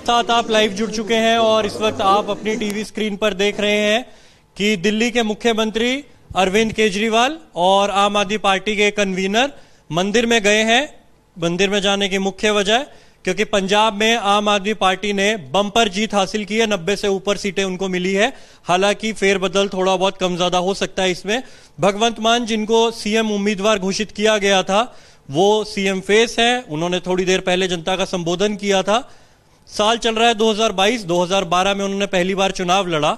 साथ आप लाइव जुड़ चुके हैं और इस वक्त आप अपनी टीवी स्क्रीन पर देख रहे हैं कि दिल्ली के मुख्यमंत्री अरविंद केजरीवाल और आम आदमी पार्टी के कन्वीनर मंदिर में गए हैं। मंदिर में जाने की मुख्य वजह क्योंकि पंजाब में आम आदमी पार्टी ने बम्पर जीत हासिल की है, 90 से ऊपर सीटें उनको मिली है। हालांकि फेरबदल थोड़ा बहुत कम ज्यादा हो सकता है इसमें। भगवंत मान जिनको सीएम उम्मीदवार घोषित किया गया था वो सीएम फेस है। उन्होंने थोड़ी देर पहले जनता का संबोधन किया था। साल चल रहा है 2022, 2012 में उन्होंने पहली बार चुनाव लड़ा,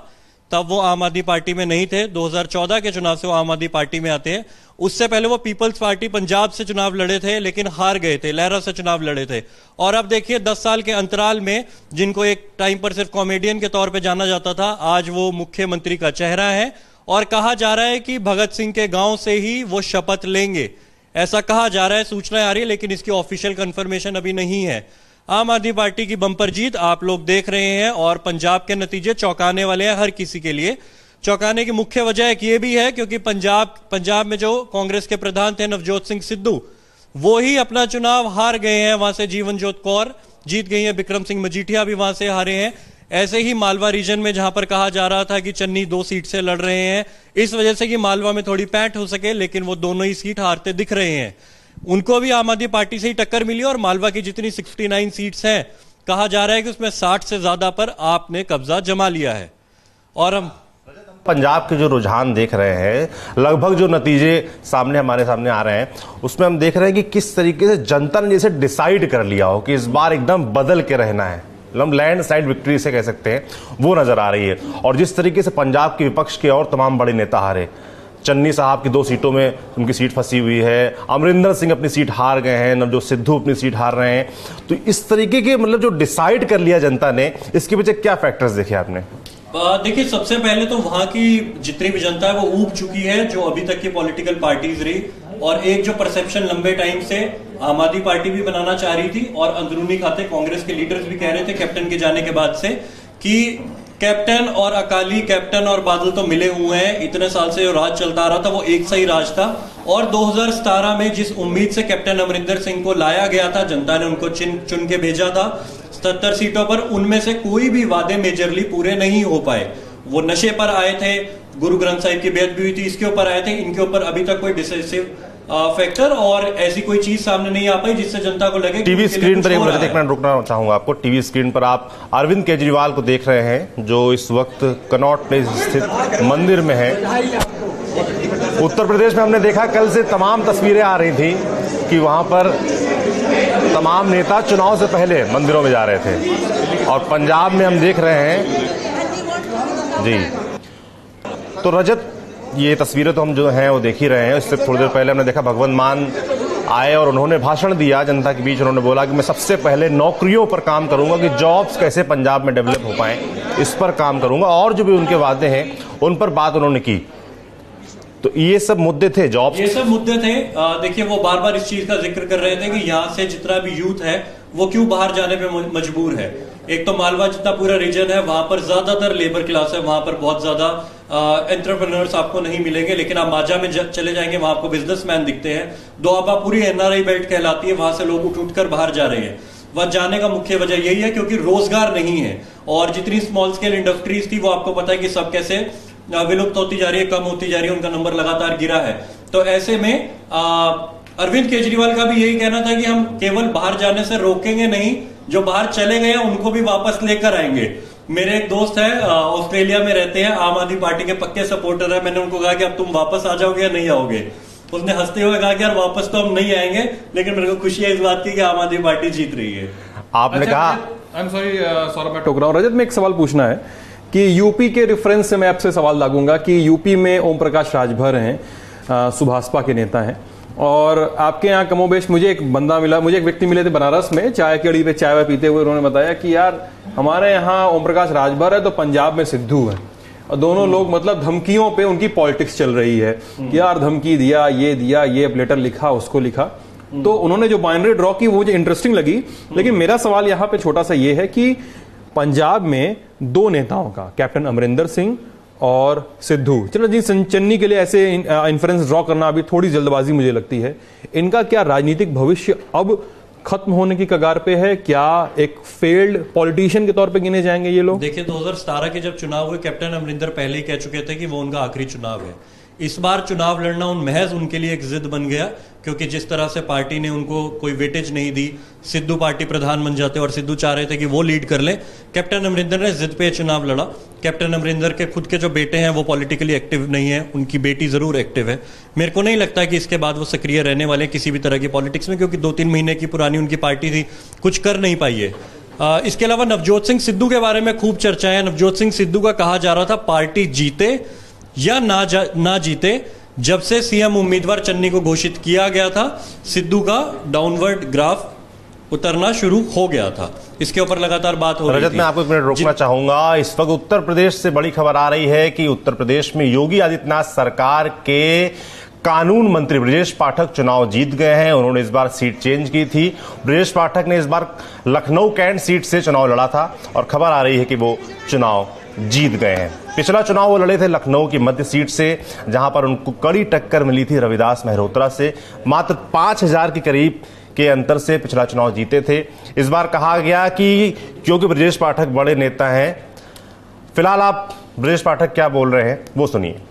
तब वो आम आदमी पार्टी में नहीं थे। 2014 के चुनाव से वो आम आदमी पार्टी में आते हैं। उससे पहले वो पीपल्स पार्टी पंजाब से चुनाव लड़े थे लेकिन हार गए थे, लहरा से चुनाव लड़े थे। और अब देखिए 10 साल के अंतराल में जिनको एक टाइम पर सिर्फ कॉमेडियन के तौर पे जाना जाता था, आज वो मुख्यमंत्री का चेहरा है। और कहा जा रहा है कि भगत सिंह के गांव से ही वो शपथ लेंगे, ऐसा कहा जा रहा है, सूचनाएं आ रही है, लेकिन इसकी ऑफिशियल कंफर्मेशन अभी नहीं है। आम आदमी पार्टी की बंपर जीत आप लोग देख रहे हैं और पंजाब के नतीजे चौंकाने वाले हैं हर किसी के लिए। चौंकाने की मुख्य वजह एक ये भी है क्योंकि पंजाब में जो कांग्रेस के प्रधान थे नवजोत सिंह सिद्धू, वो ही अपना चुनाव हार गए हैं। वहां से जीवनजोत कौर जीत गई है, बिक्रम सिंह मजीठिया भी वहां से हारे हैं। ऐसे ही मालवा रीजन में जहां पर कहा जा रहा था कि चन्नी 2 सीट से लड़ रहे हैं, इस वजह से कि मालवा में थोड़ी पैंठ हो सके, लेकिन वो दोनों ही सीट हारते दिख रहे हैं। उनको भी आम आदमी पार्टी से ही टक्कर मिली और मालवा की जितनी 69 सीट्स हैं, कहा जा रहा है कि उसमें 60 से ज्यादा पर आपने कब्जा जमा लिया है। और हम पंजाब के जो रुझान देख रहे हैं, लगभग जो नतीजे हमारे सामने आ रहे हैं, उसमें हम देख रहे हैं कि किस तरीके से जनता ने जैसे डिसाइड कर लिया हो कि इस बार एकदम बदल के रहना है। हम लैंडस्लाइड विक्ट्री से कह सकते हैं, वो नजर आ रही है। और जिस तरीके से पंजाब के विपक्ष के और तमाम बड़े नेता हारे, चन्नी साहब की 2 सीटों में उनकी सीट फंसी हुई है, अमरिंदर सिंह अपनी सीट हार गए हैं, नवजोत सिद्धू अपनी सीट हार रहे हैं। तो इस तरीके के मतलब जो डिसाइड कर लिया जनता ने, इसके पीछे क्या फैक्टर्स देखे आपने? देखिए, सबसे पहले तो वहां की जितनी भी जनता है वो ऊब चुकी है जो अभी तक की पॉलिटिकल पार्टीज रही। और एक जो परसेप्शन लंबे टाइम से आम आदमी पार्टी भी बनाना चाह रही थी और अंदरूनी खाते कांग्रेस के लीडर्स भी कह रहे थे कैप्टन के जाने के बाद से कि कैप्टन और अकाली, कैप्टन और बादल तो मिले हुए हैं। इतने साल से जो राज चलता आ रहा था वो एक सही राज था। और 2017 में जिस उम्मीद से कैप्टन अमरिंदर सिंह को लाया गया था, जनता ने उनको चुन के भेजा था 77 सीटों पर, उनमें से कोई भी वादे मेजरली पूरे नहीं हो पाए। वो नशे पर आए थे, गुरु ग्रंथ साहिब की बेअदबी हुई थी, इसके ऊपर आए थे। इनके ऊपर अभी तक कोई डिसाइसिव फैक्टर और ऐसी कोई चीज सामने नहीं आ पाई जिससे जनता को लगे। टीवी स्क्रीन पर एक मिनट रुकना चाहूंगा आपको। टीवी स्क्रीन पर आप अरविंद केजरीवाल को देख रहे हैं जो इस वक्त कनॉट प्लेस स्थित मंदिर में है। उत्तर प्रदेश में हमने देखा कल से तमाम तस्वीरें आ रही थी कि वहां पर तमाम नेता चुनाव से पहले मंदिरों में जा रहे थे, और पंजाब में हम देख रहे हैं जी। तो रजत, ये तस्वीरें तो हम जो हैं वो देख ही रहे हैं। इससे थोड़ी देर पहले हमने देखा भगवंत मान आए और उन्होंने भाषण दिया जनता के बीच। उन्होंने बोला कि मैं सबसे पहले नौकरियों पर काम करूंगा, कि जॉब्स कैसे पंजाब में डेवलप हो पाए, इस पर काम करूंगा। और जो भी उनके वादे हैं उन पर बात उन्होंने की। तो ये सब मुद्दे थे, जॉब, ये सब मुद्दे थे। देखिए, वो बार बार इस चीज का जिक्र कर रहे थे कि यहाँ से जितना भी यूथ है वो क्यों बाहर जाने पे मजबूर है। एक तो मालवा जितना पूरा रीजन है वहां पर ज्यादातर लेबर क्लास है, वहां पर बहुत ज्यादा एंटरप्रेन्योर्स आपको नहीं मिलेंगे। लेकिन आप माजा में चले जाएंगे, वहां आपको बिजनेसमैन दिखते हैं। दोआबा पूरी एनआरआई बेल्ट कहलाती है, वहां से लोग उठ कर बाहर जा रहे हैं। वह जाने का मुख्य वजह यही है क्योंकि रोजगार नहीं है। और जितनी स्मॉल स्केल इंडस्ट्रीज थी वो आपको पता है कि सब कैसे विलुप्त होती जा रही है, कम होती जा रही है, उनका नंबर लगातार गिरा है। तो ऐसे में अरविंद केजरीवाल का भी यही कहना था कि हम केवल बाहर जाने से रोकेंगे नहीं, जो बाहर चले गए हैं उनको भी वापस लेकर आएंगे। मेरे एक दोस्त है, ऑस्ट्रेलिया में रहते हैं, आम आदमी पार्टी के पक्के सपोर्टर है। मैंने उनको कहा कि अब तुम वापस आ जाओगे या नहीं आओगे? उसने हंसते हुए कहा कि यार वापस तो हम नहीं आएंगे, लेकिन मेरे को खुशी है इस बात की कि आम आदमी पार्टी जीत रही है। आपने कहा, आई एम सॉरी सौरभ, मैं टोक रहा हूं। रजत, में एक सवाल पूछना है कि यूपी के रेफरेंस से मैं आपसे सवाल लागूंगा कि यूपी में ओम प्रकाश राजभर हैं, सुभाषपा के नेता हैं, और आपके यहाँ कमोबेश मुझे एक व्यक्ति मिले थे बनारस में, चाय की अड़ी पे चाय पीते हुए। उन्होंने बताया कि यार हमारे यहाँ ओम प्रकाश राजभर है तो पंजाब में सिद्धू है, और दोनों लोग मतलब धमकियों पे उनकी पॉलिटिक्स चल रही है कि यार धमकी दिया, ये लेटर लिखा, उसको लिखा। तो उन्होंने जो बाइनरी ड्रॉ की वो मुझे इंटरेस्टिंग लगी। लेकिन मेरा सवाल यहाँ पे छोटा सा ये है कि पंजाब में 2 नेताओं का, कैप्टन अमरिंदर सिंह और सिद्धू, चलो जी चन्नी के लिए ऐसे इन्फ्रेंस ड्रॉ करना अभी थोड़ी जल्दबाजी मुझे लगती है। इनका क्या राजनीतिक भविष्य अब खत्म होने की कगार पे है? क्या एक फेल्ड पॉलिटिशियन के तौर पे गिने जाएंगे ये लोग? देखिए, 2017 के जब चुनाव हुए, कैप्टन अमरिंदर पहले ही कह चुके थे कि वो उनका आखिरी चुनाव है। इस बार चुनाव लड़ना महज उनके लिए एक जिद बन गया, क्योंकि जिस तरह से पार्टी ने उनको कोई वेटेज नहीं दी, सिद्धू पार्टी प्रधान बन जाते और सिद्धू चाह रहे थे कि वो लीड कर ले। कैप्टन अमरिंदर ने जिद पे चुनाव लड़ा। कैप्टन अमरिंदर के खुद के जो बेटे हैं वो पॉलिटिकली एक्टिव नहीं है, उनकी बेटी जरूर एक्टिव है। मेरे को नहीं लगता कि इसके बाद वो सक्रिय रहने वाले किसी भी तरह की पॉलिटिक्स में, क्योंकि 2-3 महीने की पुरानी उनकी पार्टी थी, कुछ कर नहीं पाई है। इसके अलावा नवजोत सिंह सिद्धू के बारे में खूब चर्चा है। नवजोत सिंह सिद्धू का कहा जा रहा था पार्टी जीते या ना जीते, जब से सीएम उम्मीदवार चन्नी को घोषित किया गया था, सिद्धू का डाउनवर्ड ग्राफ उतरना शुरू हो गया था। इसके ऊपर लगातार बात हो रही थी। रजत, मैं आपको एक मिनट रोकना चाहूंगा। इस वक्त उत्तर प्रदेश से बड़ी खबर आ रही है कि उत्तर प्रदेश में योगी आदित्यनाथ सरकार के कानून मंत्री ब्रजेश पाठक चुनाव जीत गए हैं। उन्होंने इस बार सीट चेंज की थी। ब्रजेश पाठक ने इस बार लखनऊ कैंट सीट से चुनाव लड़ा था और खबर आ रही है कि वो चुनाव जीत गए हैं। पिछला चुनाव वो लड़े थे लखनऊ की मध्य सीट से, जहां पर उनको कड़ी टक्कर मिली थी रविदास मेहरोत्रा से। मात्र 5000 के करीब के अंतर से पिछला चुनाव जीते थे। इस बार कहा गया कि क्योंकि ब्रजेश पाठक बड़े नेता हैं। फिलहाल आप ब्रजेश पाठक क्या बोल रहे हैं वो सुनिए।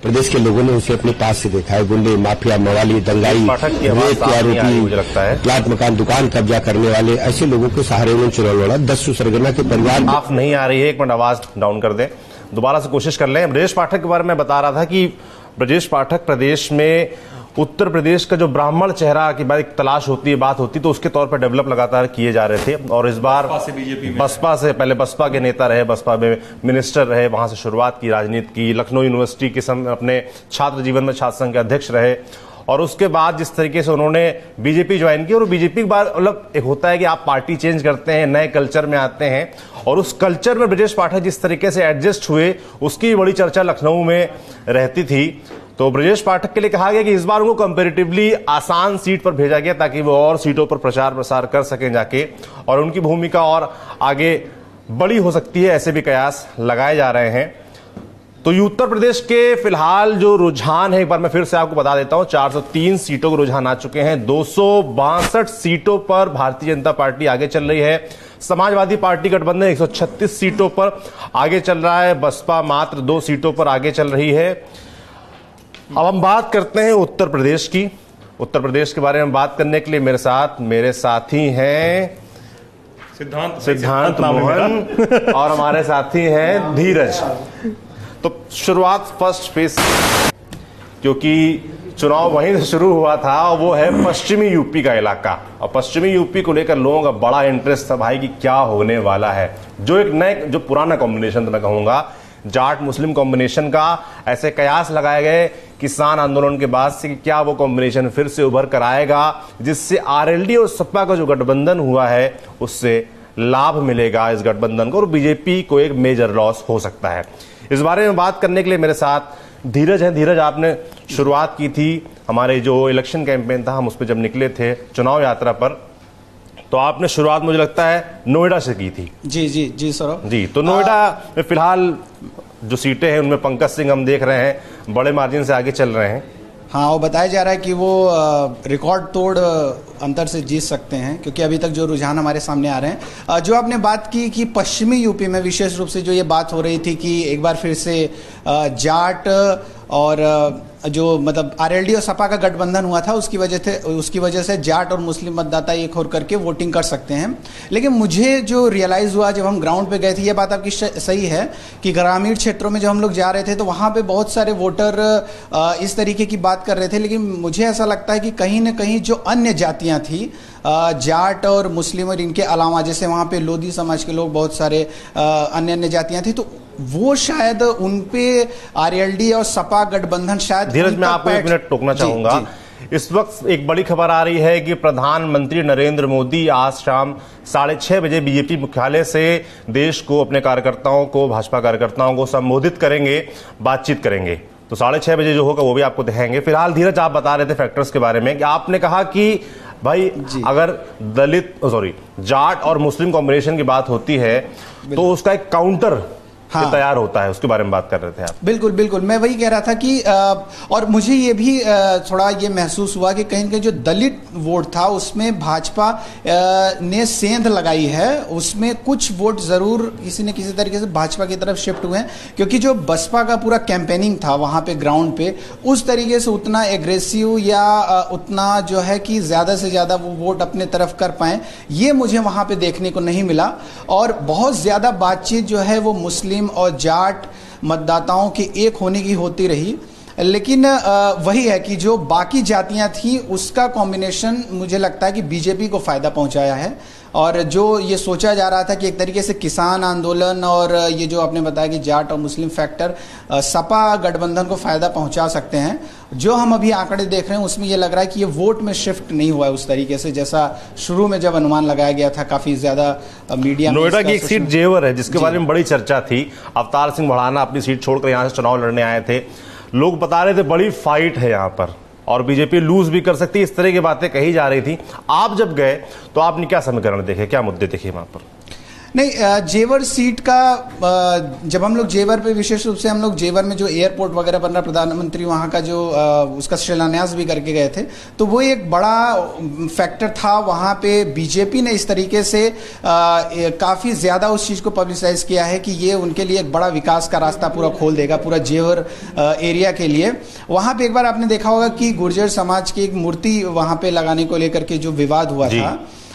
प्रदेश के लोगों ने उसे अपने पास से देखा है। गुंडे, माफिया, मवाली, दंगाई, रेप के आरोपी, प्लाट मकान, दुकान कब्जा करने वाले ऐसे लोगों के सहारे उन्होंने चुनाव लड़ा। 10 सरगना के परिवार। आप नहीं आ रही है, एक मिनट आवाज डाउन कर दें, दोबारा से कोशिश कर लें। ब्रजेश पाठक के बारे में बता रहा था कि ब्रजेश पाठक प्रदेश में उत्तर प्रदेश का जो ब्राह्मण चेहरा की बात तलाश होती है, बात होती, तो उसके तौर पर डेवलप लगातार किए जा रहे थे। और इस बार बसपा से पहले बसपा के नेता रहे, बसपा में मिनिस्टर रहे, वहां से शुरुआत की राजनीति की। लखनऊ यूनिवर्सिटी के समय अपने छात्र जीवन में छात्र संघ के अध्यक्ष रहे और उसके बाद जिस तरीके से उन्होंने बीजेपी ज्वाइन की। और बीजेपी के बाद मतलब एक होता है कि आप पार्टी चेंज करते हैं, नए कल्चर में आते हैं, और उस कल्चर में ब्रजेश पाठक जिस तरीके से एडजस्ट हुए उसकी बड़ी चर्चा लखनऊ में रहती थी। तो ब्रजेश पाठक के लिए कहा गया कि इस बार उनको कंपैरेटिवली आसान सीट पर भेजा गया ताकि वो और सीटों पर प्रचार प्रसार कर सकें जाके, और उनकी भूमिका और आगे बड़ी हो सकती है, ऐसे भी कयास लगाए जा रहे हैं। तो ये उत्तर प्रदेश के फिलहाल जो रुझान है, एक बार मैं फिर से आपको बता देता हूं, 403 सीटों के रुझान आ चुके हैं। 262 सीटों पर भारतीय जनता पार्टी आगे चल रही है। समाजवादी पार्टी गठबंधन 136 सीटों पर आगे चल रहा है। बसपा मात्र 2 सीटों पर आगे चल रही है। अब हम बात करते हैं उत्तर प्रदेश की। उत्तर प्रदेश के बारे में बात करने के लिए मेरे साथी हैं सिद्धांत मोहन और हमारे साथी हैं धीरज। तो शुरुआत फर्स्ट फेज, क्योंकि चुनाव वहीं से शुरू हुआ था, और वो है पश्चिमी यूपी का इलाका। और पश्चिमी यूपी को लेकर लोगों का बड़ा इंटरेस्ट था भाई कि क्या होने वाला है। जो पुराना कॉम्बिनेशन मैं कहूंगा, जाट मुस्लिम कॉम्बिनेशन का, ऐसे कयास लगाए गए किसान आंदोलन के बाद से कि क्या वो कॉम्बिनेशन फिर से उभर कर आएगा, जिससे आरएलडी और सपा का जो गठबंधन हुआ है उससे लाभ मिलेगा इस गठबंधन को, और बीजेपी को एक मेजर लॉस हो सकता है। इस बारे में बात करने के लिए मेरे साथ धीरज है। धीरज, आपने शुरुआत की थी हमारे जो इलेक्शन कैंपेन था, हम उस पर जब निकले थे चुनाव यात्रा पर, तो आपने शुरुआत मुझे लगता है नोएडा से की थी। जी सौरभ जी। तो नोएडा में फिलहाल जो सीटें हैं उनमें पंकज सिंह हम देख रहे हैं बड़े मार्जिन से आगे चल रहे हैं। हाँ, वो बताया जा रहा है कि वो रिकॉर्ड तोड़ अंतर से जीत सकते हैं, क्योंकि अभी तक जो रुझान हमारे सामने आ रहे हैं। जो आपने बात की कि पश्चिमी यूपी में विशेष रूप से जो ये बात हो रही थी कि एक बार फिर से जाट और जो मतलब आरएलडी और सपा का गठबंधन हुआ था, उसकी वजह से जाट और मुस्लिम मतदाता एक होर करके वोटिंग कर सकते हैं। लेकिन मुझे जो रियलाइज़ हुआ जब हम ग्राउंड पे गए थे, ये बात आपकी सही है कि ग्रामीण क्षेत्रों में जब हम लोग जा रहे थे तो वहाँ पे बहुत सारे वोटर इस तरीके की बात कर रहे थे। लेकिन मुझे ऐसा लगता है कि कहीं ना कहीं जो अन्य जातियाँ थी, जाट और मुस्लिम और इनके अलावा, जैसे वहाँ पे लोधी समाज के लोग, बहुत सारे अन्य जातियाँ थी, तो वो शायद उन पे आरएलडी और सपा गठबंधन शायद। धीरज, मैं आपको 1 मिनट टोकना चाहूंगा। इस वक्त एक बड़ी खबर आ रही है कि प्रधानमंत्री नरेंद्र मोदी आज शाम 6:30 बजे बीजेपी मुख्यालय से देश को, अपने कार्यकर्ताओं को, भाजपा कार्यकर्ताओं को संबोधित करेंगे, बातचीत करेंगे। तो 6:30 बजे जो होगा वो भी आपको दिखाएंगे। फिलहाल धीरज, आप बता रहे थे फैक्टर्स के बारे में कि आपने कहा कि भाई अगर जाट और मुस्लिम कॉम्बिनेशन की बात होती है तो उसका एक काउंटर हाँ। तैयार होता है, उसके बारे में बात कर रहे थे आप। बिल्कुल बिल्कुल, मैं वही कह रहा था कि और मुझे ये भी थोड़ा ये महसूस हुआ कि कहीं न कहीं जो दलित वोट था उसमें भाजपा ने सेंध लगाई है, उसमें कुछ वोट जरूर किसी न किसी तरीके से भाजपा की तरफ शिफ्ट हुए हैं, क्योंकि जो बसपा का पूरा कैंपेनिंग था वहाँ पे ग्राउंड पे उस तरीके से उतना एग्रेसिव या उतना जो है कि ज़्यादा से ज़्यादा वो वोट अपने तरफ कर पाएँ, ये मुझे वहाँ पे देखने को नहीं मिला। और बहुत ज़्यादा बातचीत जो है वो मुस्लिम और जाट मतदाताओं के एक होने की होती रही, लेकिन वही है कि जो बाकी जातियां थी उसका कॉम्बिनेशन मुझे लगता है कि बीजेपी को फायदा पहुंचाया है। और जो ये सोचा जा रहा था कि एक तरीके से किसान आंदोलन और ये जो आपने बताया कि जाट और मुस्लिम फैक्टर सपा गठबंधन को फायदा पहुंचा सकते हैं, जो हम अभी आंकड़े देख रहे हैं उसमें ये लग रहा है कि ये वोट में शिफ्ट नहीं हुआ है उस तरीके से जैसा शुरू में जब अनुमान लगाया गया था। काफी ज्यादा मीडिया नोएडा की एक सीट जेवर है जिसके बारे में बड़ी चर्चा थी। अवतार सिंह भड़ाना अपनी सीट छोड़कर यहां से चुनाव लड़ने आए थे, लोग बता रहे थे बड़ी फाइट है यहां पर और बीजेपी लूज भी कर सकती है, इस तरह की बातें कही जा रही थी। आप जब गए तो आपने क्या समीकरण देखे, क्या मुद्दे देखे वहां पर? नहीं, जेवर सीट का जब हम लोग जेवर पे विशेष रूप से हम लोग जेवर में जो एयरपोर्ट वगैरह बन रहा, प्रधानमंत्री वहाँ का जो उसका शिलान्यास भी करके गए थे, तो वो एक बड़ा फैक्टर था वहाँ पे। बीजेपी ने इस तरीके से काफ़ी ज़्यादा उस चीज़ को पब्लिसाइज किया है कि ये उनके लिए एक बड़ा विकास का रास्ता पूरा खोल देगा पूरा जेवर एरिया के लिए। वहाँ पे एक बार आपने देखा होगा कि गुर्जर समाज की एक मूर्ति वहाँ पे लगाने को लेकर के जो विवाद हुआ था,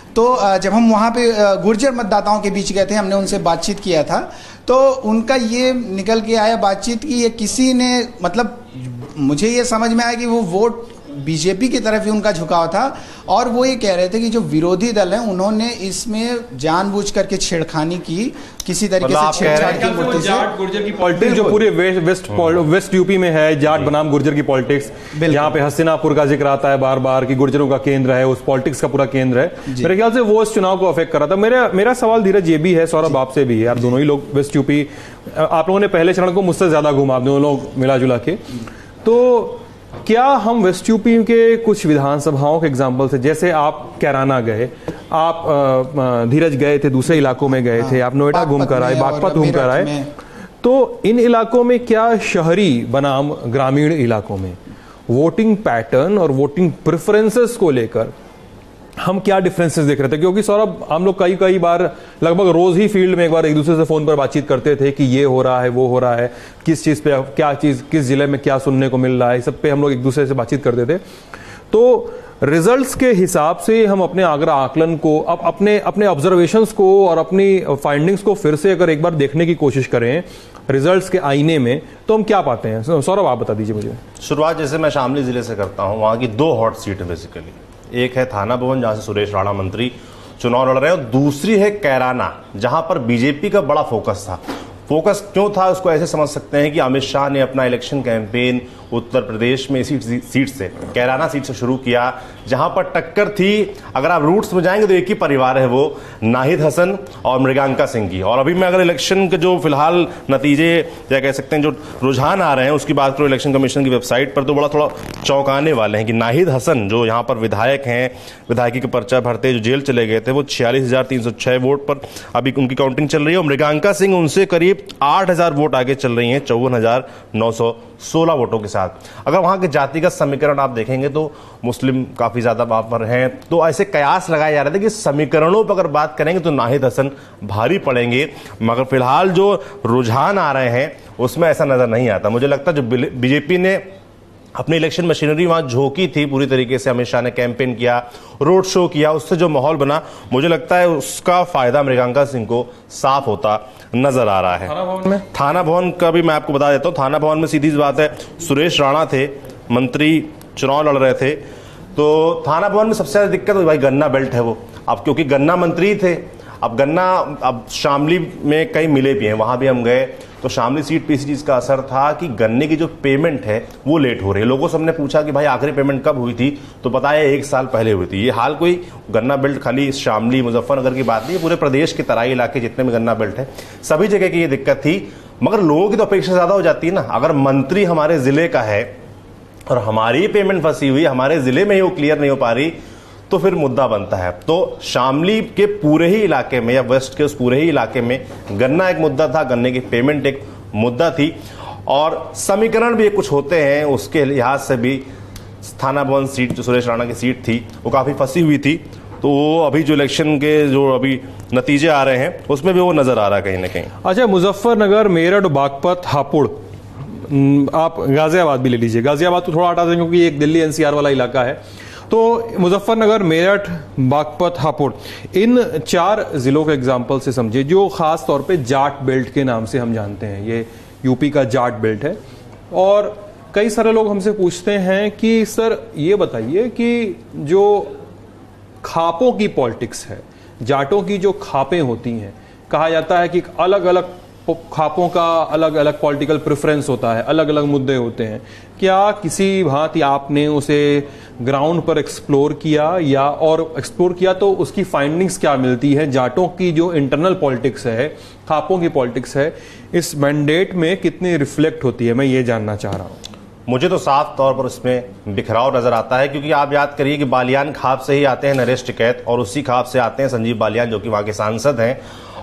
तो जब हम वहाँ पे गुर्जर मतदाताओं के बीच गए थे, हमने उनसे बातचीत किया था, तो उनका ये निकल के आया बातचीत कि ये किसी ने मतलब मुझे ये समझ में आया कि वो वोट बीजेपी की तरफ ही उनका झुकाव था। और वो ये कह रहे थे कि जो विरोधी दल हैं उन्होंने इसमें जानबूझ करके छेड़खानी की, किसी तरीके से छेड़छाड़ की मूर्ति से। जाट गुर्जर की पॉलिटिक्स जो पूरे वेस्ट यूपी में है, जाट बनाम गुर्जर की पॉलिटिक्स, यहाँ पे हस्तिनापुर का जिक्र आता है बार बार कि गुर्जरों का केंद्र है, उस पॉलिटिक्स का पूरा केंद्र है। मेरे ख्याल से वो इस चुनाव को अफेक्ट कर रहा था। मेरा सवाल धीरज ये भी है, सौरभ आपसे भी है, आप दोनों ही लोग वेस्ट यूपी, आप लोगों ने पहले चरण को मुझसे ज्यादा घूमा, आप दोनों लोग मिला जुला के, तो क्या हम वेस्ट यूपी के कुछ विधानसभाओं के एग्जाम्पल से, जैसे आप कैराना गए, आप धीरज गए थे, दूसरे इलाकों में गए थे, आप नोएडा घूमकर आए, बागपत घूमकर आए, तो इन इलाकों में क्या शहरी बनाम ग्रामीण इलाकों में वोटिंग पैटर्न और वोटिंग प्रेफरेंसेस को लेकर हम क्या डिफरेंसेस देख रहे थे? क्योंकि सौरभ, हम लोग कई बार लगभग रोज ही फील्ड में एक बार एक दूसरे से फोन पर बातचीत करते थे कि ये हो रहा है, वो हो रहा है, किस चीज पे क्या चीज, किस जिले में क्या सुनने को मिल रहा है, सब पे हम लोग एक दूसरे से बातचीत करते थे। तो रिजल्ट्स के हिसाब से हम अपने आगरा आकलन को, अब अपने ऑब्जर्वेशंस को और अपनी फाइंडिंग्स को फिर से अगर एक बार देखने की कोशिश करें रिजल्ट्स के आईने में, तो हम क्या पाते हैं? सौरभ आप बता दीजिए मुझे। शुरुआत जैसे मैं शामली जिले से करता हूँ, वहाँ की 2 हॉट सीट है बेसिकली। एक है थाना भवन जहां से सुरेश राणा मंत्री चुनाव लड़ रहे हैं, और दूसरी है कैराना जहां पर बीजेपी का बड़ा फोकस था। फोकस क्यों था उसको ऐसे समझ सकते हैं कि अमित शाह ने अपना इलेक्शन कैंपेन उत्तर प्रदेश में इसी सीट से, कैराना सीट से शुरू किया, जहां पर टक्कर थी। अगर आप रूट्स में जाएंगे तो एक ही परिवार है, वो नाहिद हसन और मृगांका सिंह की। और अभी मैं अगर इलेक्शन के जो फिलहाल नतीजे या कह सकते हैं जो रुझान आ रहे हैं उसकी बात करूं इलेक्शन कमीशन की वेबसाइट पर, तो बड़ा थोड़ा चौंकाने वाले हैं कि नाहिद हसन जो यहाँ पर विधायक हैं, विधायकी का पर्चा भरते जो जेल चले गए थे, वो 46,306 वोट पर अभी उनकी काउंटिंग चल रही है। और मृगांका सिंह उनसे करीब 8,000 वोट आगे चल रही हैं, 54,916 वोटों के साथ। अगर वहां के जातिगत समीकरण आप देखेंगे तो मुस्लिम काफी ज्यादा वहां पर हैं, तो ऐसे कयास लगाए जा रहे थे कि समीकरणों पर अगर बात करेंगे तो नाहिद हसन भारी पड़ेंगे, मगर फिलहाल जो रुझान आ रहे हैं उसमें ऐसा नजर नहीं आता। मुझे लगता है जो बीजेपी ने अपनी इलेक्शन मशीनरी वहां झोंकी थी पूरी तरीके से, अमित शाह ने कैंपेन किया, रोड शो किया, उससे जो माहौल बना, मुझे लगता है उसका फायदा मृगांका सिंह को साफ होता नजर आ रहा है। थाना भवन का भी मैं आपको बता देता हूं। थाना भवन में सीधी सी बात है, सुरेश राणा थे मंत्री, चुनाव लड़ रहे थे, तो थाना भवन में सबसे ज्यादा दिक्कत भाई गन्ना बेल्ट है वो। अब क्योंकि गन्ना मंत्री थे, अब शामली में कई मिले भी हैं, वहां भी हम गए, तो शामली सीट पे इसी चीज का असर था कि गन्ने की जो पेमेंट है वो लेट हो रही है। लोगों से हमने पूछा कि भाई आखिरी पेमेंट कब हुई थी, तो बताया 1 साल पहले हुई थी। ये हाल कोई गन्ना बेल्ट खाली शामली मुजफ्फरनगर की बात नहीं है, पूरे प्रदेश के तराई इलाके जितने भी गन्ना बेल्ट है सभी जगह की ये दिक्कत थी। मगर लोगों की तो अपेक्षा ज्यादा हो जाती है ना, अगर मंत्री हमारे जिले का है और हमारी पेमेंट फंसी हुई, हमारे जिले में ही वो क्लियर नहीं हो पा रही, तो फिर मुद्दा बनता है। तो शामली के पूरे ही इलाके में या वेस्ट के उस पूरे ही इलाके में गन्ना एक मुद्दा था, गन्ने की पेमेंट एक मुद्दा थी, और समीकरण भी कुछ होते हैं, उसके लिहाज से भी थाना भवन सीट जो सुरेश राणा की सीट थी वो काफ़ी फंसी हुई थी। तो वो अभी जो इलेक्शन के जो अभी नतीजे आ रहे हैं उसमें भी वो नजर आ रहा है कहीं ना कहीं। अच्छा, मुजफ्फरनगर, मेरठ, बागपत, हापुड़, आप गाजियाबाद भी ले लीजिए, गाजियाबाद तो थोड़ा हटा दें क्योंकि एक दिल्ली एनसीआर वाला इलाका है। तो मुजफ्फरनगर, मेरठ, बागपत, हापुड़, इन 4 जिलों के एग्जाम्पल से समझिए जो खास तौर पे जाट बेल्ट के नाम से हम जानते हैं। ये यूपी का जाट बेल्ट है। और कई सारे लोग हमसे पूछते हैं कि सर ये बताइए कि जो खापों की पॉलिटिक्स है, जाटों की जो खापें होती हैं, कहा जाता है कि अलग अलग खापों का अलग अलग पॉलिटिकल प्रेफरेंस होता है, अलग अलग मुद्दे होते हैं। क्या किसी भांति आपने उसे ग्राउंड पर एक्सप्लोर किया, या और एक्सप्लोर किया तो उसकी फाइंडिंग्स क्या मिलती है? जाटों की जो इंटरनल पॉलिटिक्स है, खापों की पॉलिटिक्स है, इस मैंडेट में कितनी रिफ्लेक्ट होती है, मैं ये जानना चाह रहा हूँ। मुझे तो साफ तौर पर उसमें बिखराव नजर आता है, क्योंकि आप याद करिए कि बालियान खाप से ही आते हैं नरेश टिकैत, और उसी खाप से आते हैं संजीव बालियान जो कि वहां के सांसद हैं।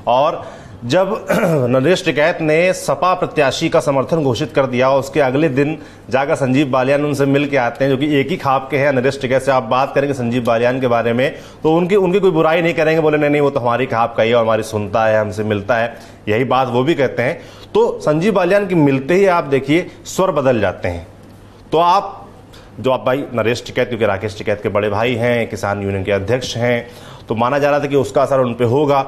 और जब नरेश टिकैत ने सपा प्रत्याशी का समर्थन घोषित कर दिया, उसके अगले दिन जाकर संजीव बालियान उनसे मिल के आते हैं, जो कि एक ही खाप के हैं। नरेश टिकैत से आप बात करेंगे संजीव बालियान के बारे में तो उनकी कोई बुराई नहीं करेंगे, बोले नहीं वो तो हमारी खाप का ही है और हमारी सुनता है, हमसे मिलता है, यही बात वो भी कहते हैं। तो संजीव बालियान की मिलते ही आप देखिए स्वर बदल जाते हैं। तो आप भाई नरेश टिकैत, क्योंकि राकेश टिकैत के बड़े भाई हैं, किसान यूनियन के अध्यक्ष हैं, तो माना जा रहा था कि उसका असर उन पे होगा।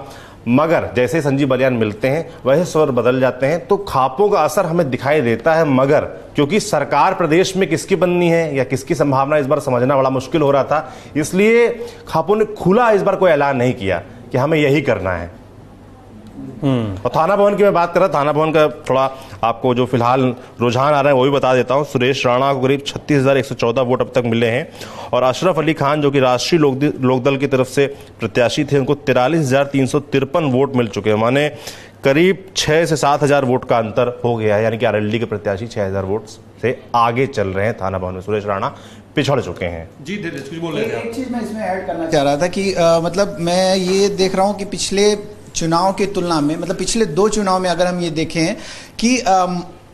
मगर जैसे संजीव बालियान मिलते हैं वैसे स्वर बदल जाते हैं। तो खापों का असर हमें दिखाई देता है, मगर क्योंकि सरकार प्रदेश में किसकी बननी है या किसकी संभावना इस बार समझना बड़ा मुश्किल हो रहा था, इसलिए खापों ने खुला इस बार कोई ऐलान नहीं किया कि हमें यही करना है। और थाना भवन की मैं बात कर रहा, थाना भवन का थोड़ा आपको जो फिलहाल रुझान आ रहा है वो भी बता देता हूं। सुरेश राणा को करीब 36,114 वोट अब तक मिले हैं, और अशरफ अली खान जो कि राष्ट्रीय लोकदल की तरफ से प्रत्याशी थे, उनको 43,353 वोट मिल चुके हैं। माने करीब 6 से 7 हजार वोट का अंतर हो गया है, यानी कि आरएलडी के प्रत्याशी 6,000 वोट से आगे चल रहे हैं। थाना भवन में सुरेश राणा पिछड़ चुके हैं। जी कुछ बोल रहे थे। एक चीज मैं इसमें ऐड करना चाह रहा था कि मतलब मैं ये देख रहा हूं कि पिछले चुनाव की तुलना में, मतलब पिछले 2 चुनाव में अगर हम ये देखें कि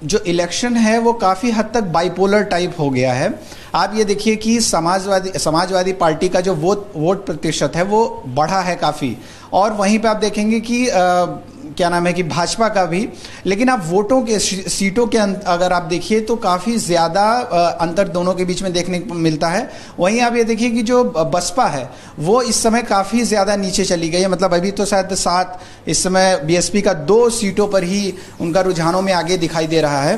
जो इलेक्शन है वो काफ़ी हद तक बाइपोलर टाइप हो गया है। आप ये देखिए कि समाजवादी पार्टी का जो वोट प्रतिशत है वो बढ़ा है काफ़ी, और वहीं पे आप देखेंगे कि क्या नाम है कि भाजपा का भी। लेकिन आप वोटों के सीटों के अगर आप देखिए तो काफ़ी ज़्यादा अंतर दोनों के बीच में देखने को मिलता है। वहीं आप ये देखिए कि जो बसपा है वो इस समय काफ़ी ज़्यादा नीचे चली गई है, मतलब अभी तो शायद 7, इस समय बीएसपी का 2 सीटों पर ही उनका रुझानों में आगे दिखाई दे रहा है।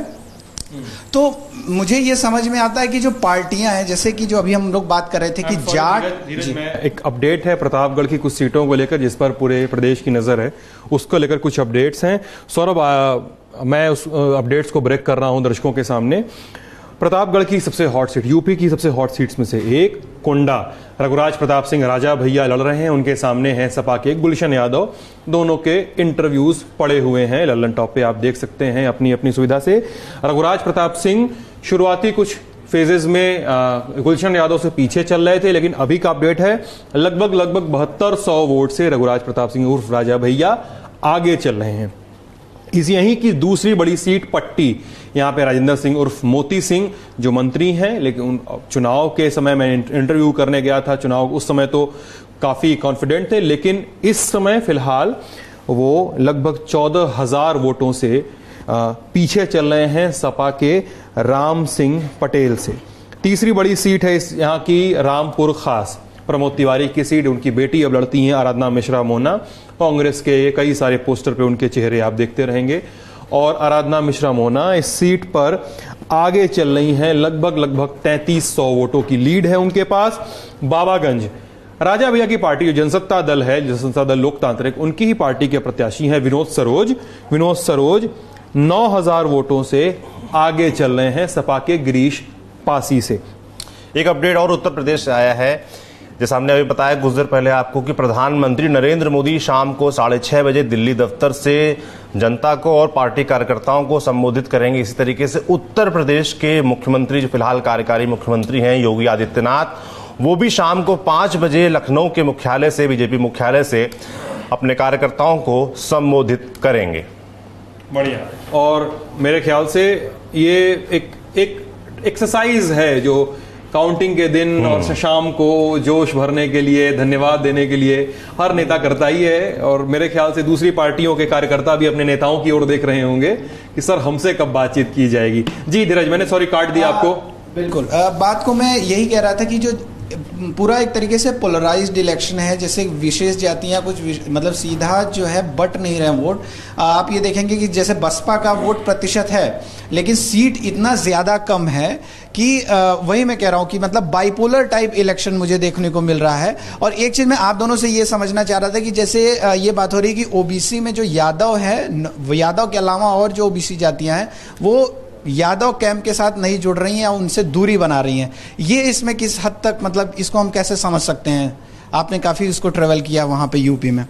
तो मुझे ये समझ में आता है कि जो पार्टियां हैं, जैसे कि जो अभी हम लोग बात कर रहे थे कि जाट, एक अपडेट है प्रतापगढ़ की कुछ सीटों को लेकर जिस पर पूरे प्रदेश की नजर है, उसको लेकर कुछ अपडेट्स हैं। सौरभ, मैं उस अपडेट्स को ब्रेक कर रहा हूं दर्शकों के सामने। प्रतापगढ़ की सबसे हॉट सीट, यूपी की सबसे हॉट सीट्स में से एक कोंडा, रघुराज प्रताप सिंह राजा भैया लड़ रहे हैं, उनके सामने हैं सपा के गुलशन यादव। दोनों के इंटरव्यूज पड़े हुए हैं लल्लन टॉप पे, आप देख सकते हैं अपनी अपनी सुविधा से। रघुराज प्रताप सिंह शुरुआती कुछ फेजेस में गुलशन यादव से पीछे चल रहे थे, लेकिन अभी का अपडेट है लगभग 7200 वोट से रघुराज प्रताप सिंह उर्फ राजा भैया आगे चल रहे हैं। यहीं की दूसरी बड़ी सीट पट्टी, यहां पे राजेंद्र सिंह उर्फ मोती सिंह जो मंत्री हैं, लेकिन चुनाव के समय मैं इंटरव्यू करने गया था, चुनाव उस समय तो काफी कॉन्फिडेंट थे, लेकिन इस समय फिलहाल वो लगभग 14,000 वोटों से पीछे चल रहे हैं सपा के राम सिंह पटेल से। तीसरी बड़ी सीट है यहाँ की रामपुर खास, प्रमोद तिवारी की सीट, उनकी बेटी अब लड़ती हैं आराधना मिश्रा मोना। कांग्रेस के कई सारे पोस्टर पे उनके चेहरे आप देखते रहेंगे, और आराधना मिश्रा मोना इस सीट पर आगे चल रही हैं, लगभग 3300 वोटों की लीड है उनके पास। बाबागंज, राजा भैया की पार्टी जो जनसत्ता दल है, जनसत्ता दल लोकतांत्रिक, उनकी ही पार्टी के प्रत्याशी हैं विनोद सरोज 9,000 वोटों से आगे चल रहे हैं सपा के गिरीश पासी से। एक अपडेट और उत्तर प्रदेश से आया है, जैसा हमने अभी बताया कुछ देर पहले आपको कि प्रधानमंत्री नरेंद्र मोदी शाम को 6:30 बजे दिल्ली दफ्तर से जनता को और पार्टी कार्यकर्ताओं को संबोधित करेंगे। इसी तरीके से उत्तर प्रदेश के मुख्यमंत्री जो फिलहाल कार्यकारी मुख्यमंत्री हैं योगी आदित्यनाथ, वो भी शाम को 5 बजे लखनऊ के मुख्यालय से, बीजेपी मुख्यालय से अपने कार्यकर्ताओं को संबोधित करेंगे। बढ़िया। और मेरे ख्याल से ये एक एक्सरसाइज है जो काउंटिंग के दिन और शाम को जोश भरने के लिए, धन्यवाद देने के लिए हर नेता करता ही है। और मेरे ख्याल से दूसरी पार्टियों के कार्यकर्ता भी अपने नेताओं की ओर देख रहे होंगे कि सर हमसे कब बातचीत की जाएगी। जी धीरज, मैंने सॉरी काट दिया आपको। बिल्कुल, बात को मैं यही कह रहा था कि जो पूरा एक तरीके से पोलराइज्ड इलेक्शन है, जैसे विशेष जातियां कुछ मतलब सीधा जो है बट नहीं रहे वोट। आप ये देखेंगे कि जैसे बसपा का वोट प्रतिशत है लेकिन सीट इतना ज़्यादा कम है कि वही मैं कह रहा हूँ कि मतलब बाइपोलर टाइप इलेक्शन मुझे देखने को मिल रहा है। और एक चीज़ मैं आप दोनों से ये समझना चाह रहा था कि जैसे ये बात हो रही है कि ओबीसी में जो यादव है, यादव के अलावा और जो ओबीसी जातियाँ हैं वो यादव कैंप के साथ नहीं जुड़ रही हैं, उनसे दूरी बना रही हैं। ये इसमें किस हद तक मतलब इसको हम कैसे समझ सकते हैं? आपने काफ़ी इसको ट्रेवल किया वहाँ पे यूपी में।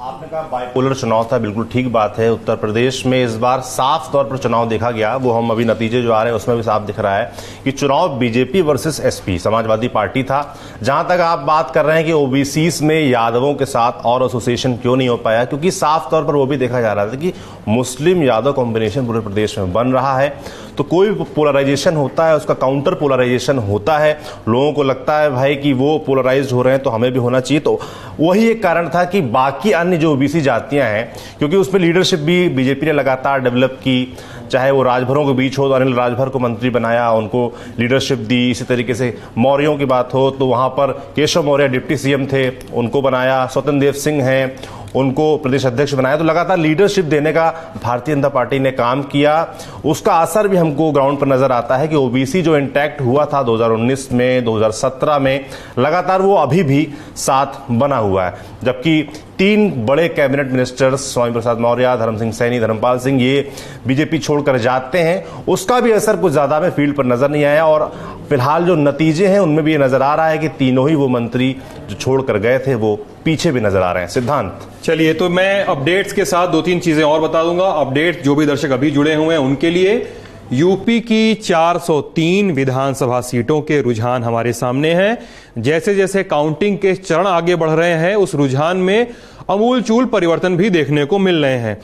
आपने कहा बाइपोलर चुनाव था, बिल्कुल ठीक बात है। उत्तर प्रदेश में इस बार साफ तौर पर चुनाव देखा गया, वो हम अभी नतीजे जो आ रहे हैं उसमें भी साफ दिख रहा है कि चुनाव BJP versus SP Samajwadi party था। जहां तक आप बात कर रहे हैं कि ओबीसीज में यादवों के साथ और एसोसिएशन क्यों नहीं हो पाया, क्योंकि साफ तौर पर वो भी देखा जा रहा था कि मुस्लिम यादव कॉम्बिनेशन पूरे प्रदेश में बन रहा है। तो कोई पोलराइजेशन होता है, उसका काउंटर पोलराइजेशन होता है। लोगों को लगता है भाई कि वो पोलराइज हो रहे हैं तो हमें भी होना चाहिए। तो वही एक कारण था कि बाकी अन्य जो ओबीसी जातियां हैं, क्योंकि उसमें लीडरशिप भी बीजेपी ने लगातार डेवलप की, चाहे वो राजभरों के बीच हो तो अनिल राजभर को मंत्री बनाया, उनको लीडरशिप दी। इसी तरीके से मौर्यों की बात हो तो वहां पर केशव मौर्य डिप्टी सीएम थे, उनको बनाया। स्वतंत्र देव सिंह हैं, उनको प्रदेश अध्यक्ष बनाया। तो लगातार लीडरशिप देने का भारतीय जनता पार्टी ने काम किया। उसका असर भी हमको ग्राउंड पर नजर आता है कि ओबीसी जो इंटैक्ट हुआ था 2019 में, 2017 में, लगातार वो अभी भी साथ बना हुआ है। जबकि 3 बड़े कैबिनेट मिनिस्टर्स स्वामी प्रसाद मौर्य, धर्म सिंह सैनी, धर्मपाल सिंह, ये बीजेपी छोड़कर जाते हैं। उसका भी असर कुछ ज्यादा में फील्ड पर नजर नहीं आया। और फिलहाल जो नतीजे हैं उनमें भी ये नजर आ रहा है कि तीनों ही वो मंत्री जो छोड़कर गए थे वो पीछे भी नजर आ रहे हैं। सिद्धांत, चलिए तो मैं अपडेट्स के साथ 2-3 चीजें और बता दूंगा। अपडेट जो भी दर्शक अभी जुड़े हुए हैं उनके लिए, यूपी की 403 विधानसभा सीटों के रुझान हमारे सामने हैं। जैसे जैसे काउंटिंग के चरण आगे बढ़ रहे हैं उस रुझान में अमूलचूल परिवर्तन भी देखने को मिल रहे हैं।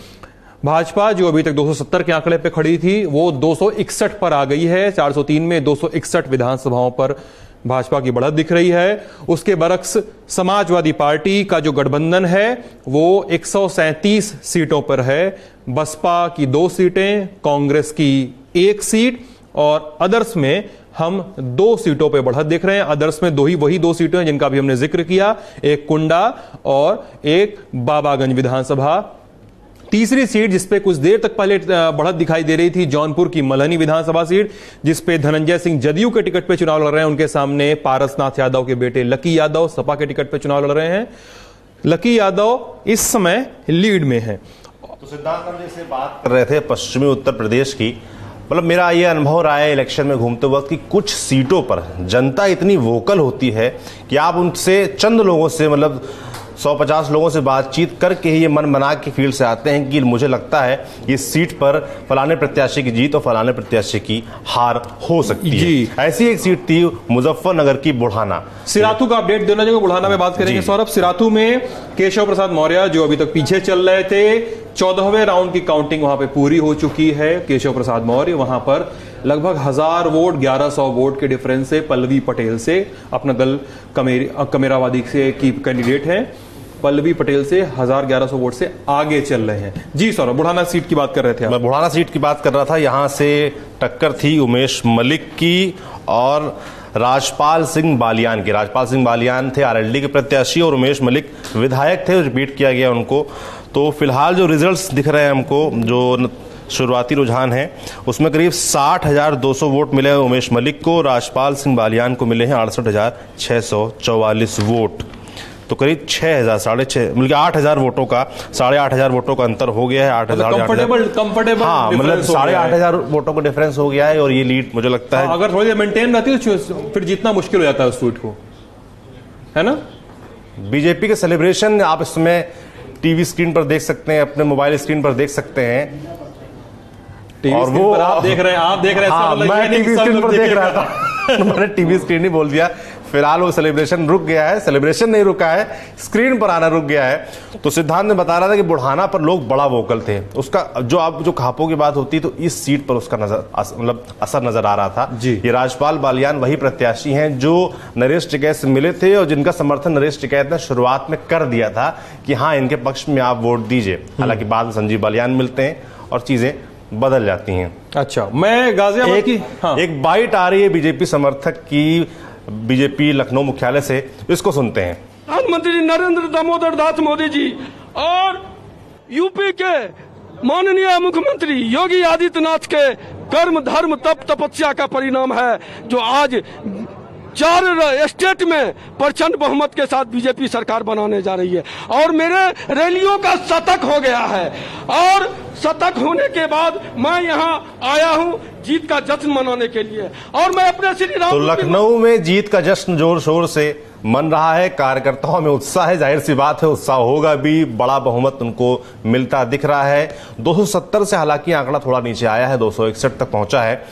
भाजपा जो अभी तक 270 के आंकड़े पे खड़ी थी वो 261 पर आ गई है। 403 में 261 विधानसभाओं पर भाजपा की बढ़त दिख रही है। उसके बरक्स समाजवादी पार्टी का जो गठबंधन है वो 137 सीटों पर है। बसपा की 2 सीटें, कांग्रेस की 1 सीट और अदर्स में हम 2 सीटों पे बढ़त देख रहे हैं। अदर्स में वही 2 सीटें जिनका भी हमने जिक्र किया, एक कुंडा और एक बाबागंज विधानसभा। तीसरी सीट जिसपे कुछ देर तक पहले बढ़त दिखाई दे रही थी, जौनपुर की मल्हनी विधानसभा सीट, जिसपे धनंजय सिंह जदयू के टिकट पे चुनाव लड़ रहे हैं। उनके सामने पारसनाथ यादव के बेटे लकी यादव सपा के टिकट पे चुनाव लड़ रहे हैं। लकी यादव इस समय लीड में है। तो सिद्धांत, हम जैसे बात कर रहे थे पश्चिमी उत्तर प्रदेश की, मतलब मेरा ये अनुभव रहा है इलेक्शन में घूमते वक्त कि कुछ सीटों पर जनता इतनी वोकल होती है कि आप उनसे चंद लोगों से, मतलब 150 लोगों से बातचीत करके ही ये मन बना के फील्ड से आते हैं कि मुझे लगता है इस सीट पर फलाने प्रत्याशी की जीत और फलाने प्रत्याशी की हार हो सकती है। ऐसी एक सीट थी मुजफ्फरनगर की बुढ़ाना। सिराथू का अपडेट देना चाहिए, बुढ़ाना में बात करेंगे सौरभ। सिराथू में केशव प्रसाद मौर्य जो अभी तक पीछे चल रहे थे, 14वें राउंड की काउंटिंग वहां पे पूरी हो चुकी है। केशव प्रसाद मौर्य वहां पर लगभग 1000 वोट, 1100 वोट के डिफरेंस से पल्लवी पटेल से, अपना दल कमेरावादी से की कैंडिडेट है, पल्लवी पटेल से 1100 वोट से आगे चल रहे हैं। जी सौरभ, बुढ़ाना सीट की बात कर रहे थे आप। मैं बुढ़ाना सीट की बात कर रहा था। यहां से टक्कर थी उमेश मलिक की और राजपाल सिंह बालियान की। राजपाल सिंह बालियान थे आरएलडी के प्रत्याशी और उमेश मलिक विधायक थे, रिपीट किया गया उनको। तो फिलहाल जो रिजल्ट्स दिख रहे हैं हमको, जो शुरुआती रुझान है उसमें करीब 60,200 वोट मिले हैं उमेश मलिक को। राजपाल सिंह बालियान को मिले हैं 68,644 वोट। तो करीब 6,000, 6.5 मतलब 8,000 वोटों का, 8,500 वोटों का अंतर हो गया है। 8,000 कंफर्टेबल, हाँ, मतलब 8,500 वोटों का डिफरेंस हो गया है और ये लीड मुझे लगता है अगर थोड़ी देर मेंटेन रहती है तो फिर जितना मुश्किल हो जाता है उस सीट को, है ना। बीजेपी के सेलिब्रेशन आप इसमें टीवी स्क्रीन पर देख सकते हैं, अपने मोबाइल स्क्रीन पर देख सकते हैं। और वो आप देख रहे हैं, हाँ, मैं टीवी स्क्रीन पर देख रहा था। मैंने टीवी स्क्रीन ही बोल दिया। फिलहाल वो सेलिब्रेशन रुक गया है, सेलिब्रेशन नहीं रुका है, स्क्रीन पर आना रुक गया है। तो सिद्धांत ने बता रहा था कि बुढ़ाना पर लोग बड़ा वोकल थे। उसका जो आप जो खापों की बात होती तो इस सीट पर उसका मतलब असर नजर आ रहा था जी। ये राजपाल बालियान वही प्रत्याशी हैं जो नरेश टिकैत से मिले थे और जिनका समर्थन नरेश टिकैत ने शुरुआत में कर दिया था कि हाँ इनके पक्ष में आप वोट दीजिए। हालांकि बाद में संजीव बालियान मिलते हैं और चीजें बदल जाती हैं। अच्छा, मैं गाजियाबाद की एक बाइट आ रही है बीजेपी समर्थक की बीजेपी लखनऊ मुख्यालय से, इसको सुनते हैं। प्रधानमंत्री नरेंद्र दामोदर दास मोदी जी और यूपी के माननीय मुख्यमंत्री योगी आदित्यनाथ के कर्म धर्म तप तपस्या का परिणाम है जो आज 4 स्टेट में प्रचंड बहुमत के साथ बीजेपी सरकार बनाने जा रही है। और मेरे रैलियों का शतक हो गया है और शतक होने के बाद मैं यहाँ आया हूँ जीत का जश्न मनाने के लिए। और मैं अपने श्री राम तो लखनऊ में जीत का जश्न जोर शोर से मन रहा है, कार्यकर्ताओं में उत्साह है, जाहिर सी बात है उत्साह होगा भी, बड़ा बहुमत उनको मिलता दिख रहा है। 270 से हालांकि आंकड़ा थोड़ा नीचे आया है, 261 तक पहुंचा है।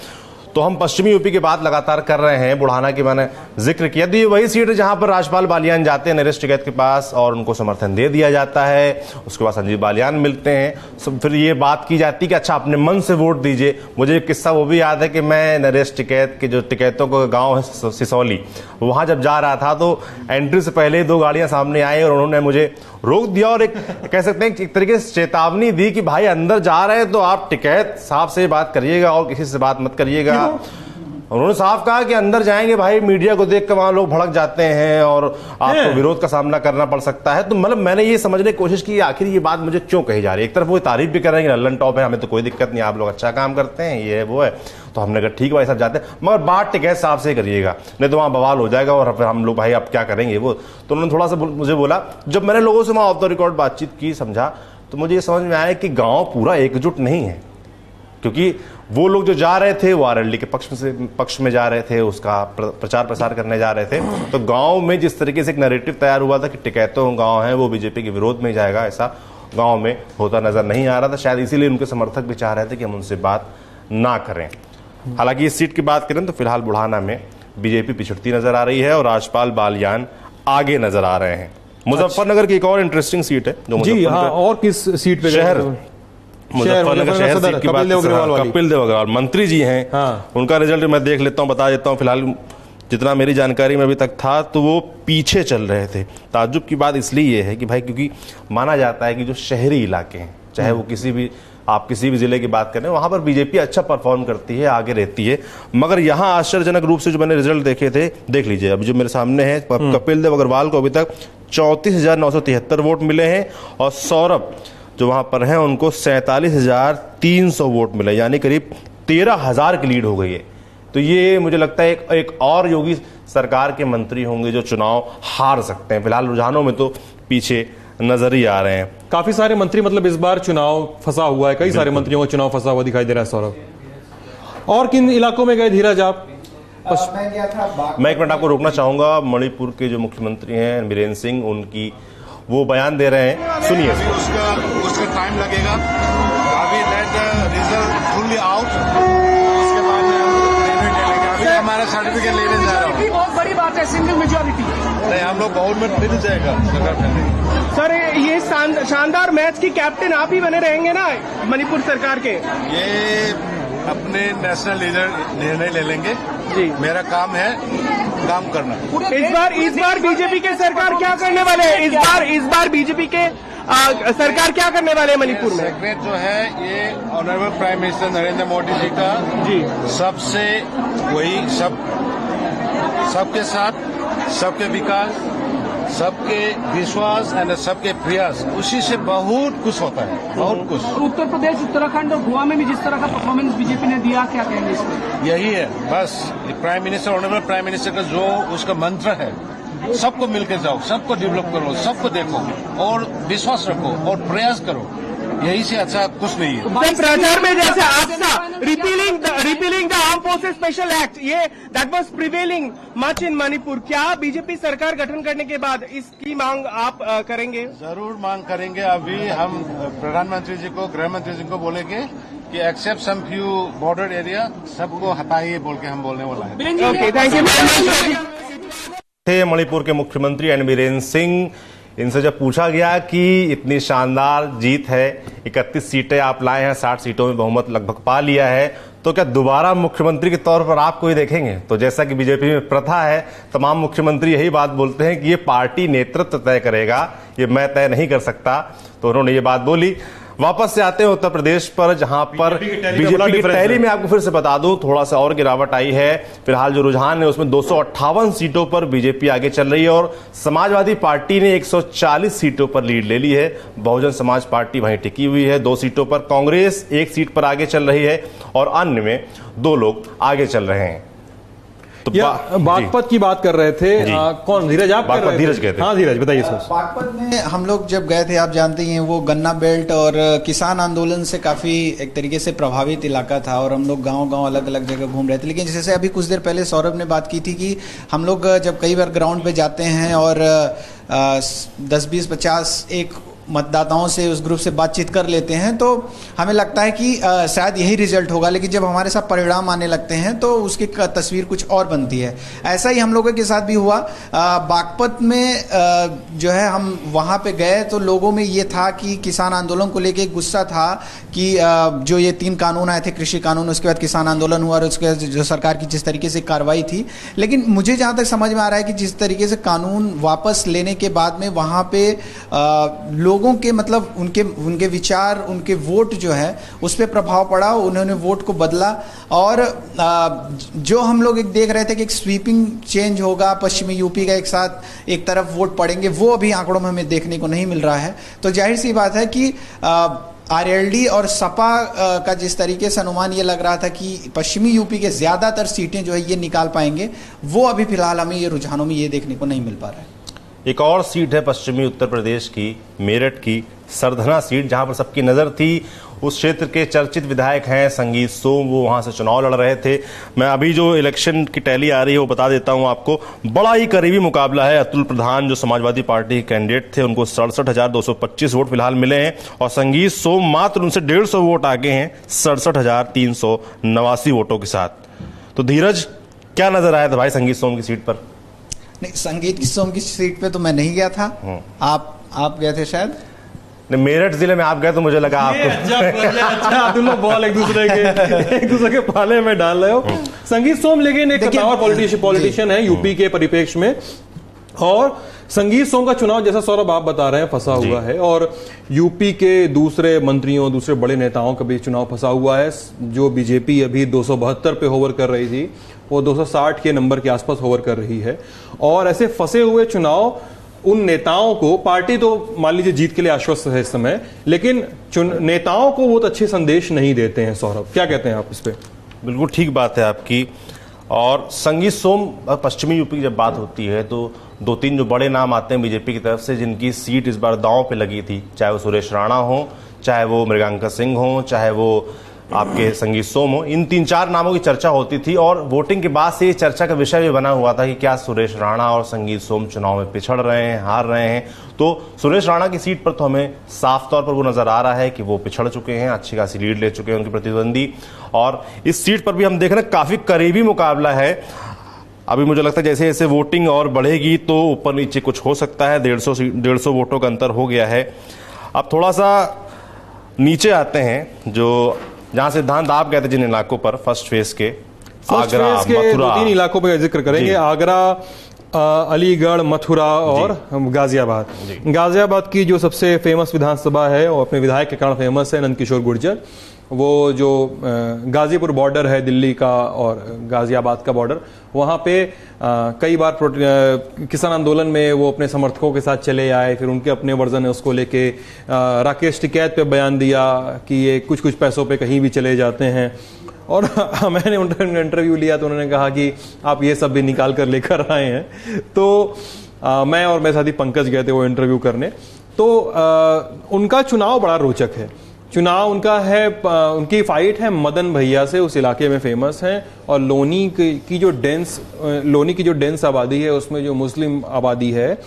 तो हम पश्चिमी यूपी की बात लगातार कर रहे हैं, बुढ़ाना की मैंने जिक्र किया। तो ये वही सीट है जहां पर राजपाल बालियान जाते हैं नरेश टिकैत के पास और उनको समर्थन दे दिया जाता है। उसके बाद संजीव बालियान मिलते हैं, फिर ये बात की जाती है कि अच्छा अपने मन से वोट दीजिए। मुझे एक किस्सा वो भी याद है कि मैं नरेश टिकैत के जो टिकैतों का गाँव है सिसौली, वहां जब जा रहा था तो एंट्री से पहले 2 गाड़ियां सामने आई और उन्होंने मुझे रोक दिया और एक कह सकते हैं एक तरीके से चेतावनी दी कि भाई अंदर जा रहे हैं तो आप टिकैत साहब से बात करिएगा और किसी से बात मत करिएगा। उन्होंने साफ कहा कि अंदर जाएंगे भाई मीडिया को देख कर वहां लोग भड़क जाते हैं और आपको विरोध का सामना करना पड़ सकता है। तो मतलब मैंने ये समझने की कोशिश की आखिर ये बात मुझे क्यों कही जा रही है। एक तरफ वो तारीफ भी कर रहे हैं कि लल्लन टॉप है, हमें तो कोई दिक्कत नहीं, आप लोग अच्छा काम करते हैं, ये है वो है। तो हमने कहा ठीक भाई साहब जाते हैं, मगर बात टिकैत साहब से करिएगा नहीं तो वहां बवाल हो जाएगा और फिर हम लोग भाई अब क्या करेंगे वो। तो उन्होंने थोड़ा सा मुझे बोला, जब मैंने लोगों से वहां ऑफ द रिकॉर्ड बातचीत की समझा तो मुझे ये समझ में आया कि गांव पूरा एकजुट नहीं है, क्योंकि वो लोग जो जा रहे थे वो आरएलडी के पक्ष में जा रहे थे, उसका प्रचार प्रसार करने जा रहे थे। तो गांव में जिस तरीके से एक नैरेटिव तैयार हुआ था कि टिकैतों गांव है वो बीजेपी के विरोध में जाएगा, ऐसा गांव में होता नजर नहीं आ रहा था। शायद इसीलिए उनके समर्थक भी चाह रहे थे कि हम उनसे बात ना करें। हालांकि इस सीट की बात करें तो फिलहाल बुढ़ाना में बीजेपी पिछड़ती नजर आ रही है और राजपाल बालियान आगे नजर आ रहे हैं। मुजफ्फरनगर की एक और इंटरेस्टिंग सीट है जो जी हाँ, और किस सीट पे शहर मुजफ्फरनगर शहर सीट की बात, कपिल देव अग्रवाल मंत्री जी हैं। हाँ। उनका रिजल्ट मैं देख लेता हूं, बता देता हूं। फिलहाल जितना मेरी जानकारी में अभी तक था तो वो पीछे चल रहे थे। ताज्जुब की बात इसलिए ये है कि भाई क्योंकि माना जाता है कि जो शहरी इलाके हैं, चाहे वो आप किसी भी जिले की बात करें, वहां पर बीजेपी अच्छा परफॉर्म करती है, आगे रहती है। मगर यहां आश्चर्यजनक रूप से जो मैंने रिजल्ट देखे थे, देख लीजिए अभी जो मेरे सामने है, कपिल देव अग्रवाल को अभी तक 34,973 वोट मिले हैं और सौरभ जो वहां पर हैं उनको 47,300 वोट मिले, यानी करीब 13,000 की लीड हो गई है। तो ये मुझे लगता है एक और योगी सरकार के मंत्री होंगे जो चुनाव हार सकते हैं। फिलहाल रुझानों में तो पीछे नजर ही आ रहे हैं। काफी सारे मंत्री मतलब इस बार चुनाव फंसा हुआ है, कई सारे मंत्रियों का चुनाव फंसा हुआ दिखाई दे रहा है। सौरभ, और किन इलाकों में गए धीरज आप? मैं एक मिनट आपको रोकना चाहूंगा। मणिपुर के जो मुख्यमंत्री हैं बीरेन सिंह, उनकी वो बयान दे रहे हैं, सुनिए। उसका टाइम लगेगा, अभी लेट रिजल्ट फुल्ली आउट, उसके बाद अभी हमारा सर्टिफिकेट लेने जा रहा हूँ। बहुत बड़ी बात है सिंगल मेजोरिटी। नहीं, हम लोग गवर्नमेंट मिल जाएगा सरकार। सर ये शानदार मैच की कैप्टन आप ही बने रहेंगे ना मणिपुर सरकार के? ये अपने नेशनल लीडर निर्णय ले लेंगे जी। मेरा काम है काम करना। इस बार बीजेपी के सरकार क्या करने वाले हैं? इस बार बीजेपी के सरकार क्या करने वाले हैं मणिपुर में? सेक्रेट जो है ये honourable prime minister Narendra Modi ji का जी सबसे वही सबके साथ सबके विकास, सबके विश्वास एंड सबके प्रयास, उसी से बहुत कुछ होता है, बहुत कुछ। उत्तर प्रदेश, उत्तराखंड और गोवा में भी जिस तरह का परफॉर्मेंस बीजेपी ने दिया, क्या कहेंगे इसमें? यही है बस prime minister, honourable prime minister का जो उसका मंत्र है, सबको मिलकर जाओ, सबको डेवलप करो, सबको देखो और विश्वास रखो और प्रयास करो यही से अच्छा कुछ नहीं है। सर, प्रचार में जैसे आस्था repealing the arm forces special act, ये that was prevailing much in Manipur, क्या बीजेपी सरकार गठन करने के बाद इसकी मांग आप करेंगे? जरूर मांग करेंगे। अभी हम प्रधानमंत्री जी को, गृह मंत्री जी को बोलेंगे कि except some few border area सबको हटाइए बोल के हम बोलने वाला है। Okay, thank you. थे मणिपुर के मुख्यमंत्री एन बीरेन सिंह। इनसे जब पूछा गया कि इतनी शानदार जीत है, 31 सीटें आप लाए हैं, 60 सीटों में बहुमत लगभग पा लिया है, तो क्या दोबारा मुख्यमंत्री के तौर पर आपको ही देखेंगे? तो जैसा कि बीजेपी में प्रथा है, तमाम मुख्यमंत्री यही बात बोलते हैं कि ये पार्टी नेतृत्व तय करेगा, ये मैं तय नहीं कर सकता। तो उन्होंने ये बात बोली। वापस से आते हैं उत्तर प्रदेश पर, जहां पर बीजेपी की टैली में आपको फिर से बता दूं थोड़ा सा और गिरावट आई है। फिलहाल जो रुझान है उसमें 258 सीटों पर बीजेपी आगे चल रही है और समाजवादी पार्टी ने 140 सीटों पर लीड ले ली है। बहुजन समाज पार्टी वहीं टिकी हुई है 2 सीटों पर। कांग्रेस 1 सीट पर आगे चल रही है और अन्य में 2 लोग आगे चल रहे हैं। तो बागपत की बात कर रहे थे, कौन? धीरज आप कर रहे थे? धीरज कहते हैं। हाँ धीरज, बताइए सर। बागपत में हम लोग जब गए थे, आप जानते ही हैं, वो गन्ना बेल्ट और किसान आंदोलन से काफी एक तरीके से प्रभावित इलाका था और हम लोग गांव-गांव अलग-अलग जगह घूम रहे थे। लेकिन जैसे अभी कुछ देर पहले सौरभ ने बात की थी कि हम लोग जब कई बार ग्राउंड पे जाते हैं और 10, 20, 50 एक मतदाताओं से, उस ग्रुप से बातचीत कर लेते हैं, तो हमें लगता है कि शायद यही रिजल्ट होगा। लेकिन जब हमारे साथ परिणाम आने लगते हैं तो उसकी तस्वीर कुछ और बनती है। ऐसा ही हम लोगों के साथ भी हुआ। बागपत में जो है हम वहाँ पे गए तो लोगों में ये था कि किसान आंदोलन को लेके गुस्सा था कि जो ये 3 कानून आए थे, कृषि कानून, उसके बाद किसान आंदोलन हुआ और उसके बाद जो सरकार की जिस तरीके से कार्रवाई थी। लेकिन मुझे जहाँ तक समझ में आ रहा है कि जिस तरीके से कानून वापस लेने के बाद में वहाँ पे लोगों के मतलब उनके विचार, उनके वोट जो है उस पर प्रभाव पड़ा, उन्होंने वोट को बदला। और जो हम लोग एक देख रहे थे कि एक स्वीपिंग चेंज होगा, पश्चिमी यूपी का एक साथ एक तरफ वोट पड़ेंगे, वो अभी आंकड़ों में हमें देखने को नहीं मिल रहा है। तो जाहिर सी बात है कि आरएलडी और सपा का जिस तरीके से अनुमान ये लग रहा था कि पश्चिमी यूपी के ज्यादातर सीटें जो है ये निकाल पाएंगे, वो अभी फिलहाल हमें ये रुझानों में ये देखने को नहीं मिल पा रहा है। एक और सीट है पश्चिमी उत्तर प्रदेश की, मेरठ की सरधना सीट, जहां पर सबकी नजर थी। उस क्षेत्र के चर्चित विधायक हैं संगीत सोम, वो वहां से चुनाव लड़ रहे थे। मैं अभी जो इलेक्शन की टैली आ रही है वो बता देता हूं आपको। बड़ा ही करीबी मुकाबला है। अतुल प्रधान जो समाजवादी पार्टी के कैंडिडेट थे, उनको 67,225 वोट फिलहाल मिले हैं और संगीत सोम मात्र उनसे 150 वोट आगे हैं 67,389 वोटों के साथ। तो धीरज, क्या नजर आया था भाई संगीत सोम की सीट पर? नहीं, संगीत सोम की सीट पे तो मैं नहीं गया था। आप गए थे शायद? नहीं, मेरठ जिले में आप गए तो मुझे लगा आपको अच्छा तुम लोग बॉल एक दूसरे के पाले में डाल रहे हो। संगीत सोम लेकिन एक पॉलिटिशियन है यूपी के परिप्रेक्ष्य में, और संगीत सोम का चुनाव जैसा सौरभ आप बता रहे हैं फंसा हुआ है, और यूपी के दूसरे मंत्रियों, दूसरे बड़े नेताओं का भी चुनाव फंसा हुआ है। जो बीजेपी अभी 272 पे होवर कर रही थी, वो 260 के नंबर के आसपास होवर कर रही है। और ऐसे फंसे हुए चुनाव, उन नेताओं को, पार्टी तो मान लीजिए जीत के लिए आश्वस्त है इस समय, लेकिन नेताओं को बहुत अच्छे संदेश नहीं देते हैं। सौरभ, क्या कहते हैं आप इस पे? बिल्कुल ठीक बात है आपकी। और संगीत सोम, पश्चिमी यूपी की जब बात होती है तो 2-3 जो बड़े नाम आते हैं बीजेपी की तरफ से, जिनकी सीट इस बार दांव पे लगी थी, चाहे वो सुरेश राणा हो, चाहे वो मृगांका सिंह हो, चाहे वो आपके संगीत सोम हो। इन 3-4 नामों की चर्चा होती थी और वोटिंग के बाद से ये चर्चा का विषय भी बना हुआ था कि क्या सुरेश राणा और संगीत सोम चुनाव में पिछड़ रहे हैं, हार रहे हैं। तो सुरेश राणा की सीट पर तो हमें साफ तौर पर वो नजर आ रहा है कि वो पिछड़ चुके हैं, अच्छी खासी लीड ले चुके हैं उनके प्रतिद्वंदी। और इस सीट पर भी हम देख रहे हैं काफी करीबी मुकाबला है। अभी मुझे लगता है जैसे जैसे वोटिंग और बढ़ेगी तो ऊपर नीचे कुछ हो सकता है। 150 वोटों का अंतर हो गया है। अब थोड़ा सा नीचे आते हैं, जो जहां सिद्धांत आप गए थे जिन इलाकों पर फर्स्ट फेज के, आगरा, मथुरा, 2-3 इलाकों पर जिक्र करेंगे। आगरा, अलीगढ़, मथुरा और गाजियाबाद। गाजियाबाद की जो सबसे फेमस विधानसभा है, वो अपने विधायक के कारण फेमस है, नंदकिशोर गुर्जर। वो जो गाजीपुर बॉर्डर है दिल्ली का और गाजियाबाद का बॉर्डर, वहाँ पे कई बार किसान आंदोलन में वो अपने समर्थकों के साथ चले आए। फिर उनके अपने वर्जन है, उसको लेके राकेश टिकैत पे बयान दिया कि ये कुछ कुछ पैसों पे कहीं भी चले जाते हैं। और मैंने उनका इंटरव्यू लिया तो उन्होंने कहा कि आप ये सब भी निकाल कर लेकर आए हैं। तो मैं और मेरे साथी पंकज गए थे वो इंटरव्यू करने। तो उनका चुनाव बड़ा रोचक है। चुनाव उनका है, उनकी फाइट है मदन भैया से, उस इलाके में फेमस हैं। और लोनी की जो डेंस आबादी है, उसमें जो मुस्लिम आबादी है,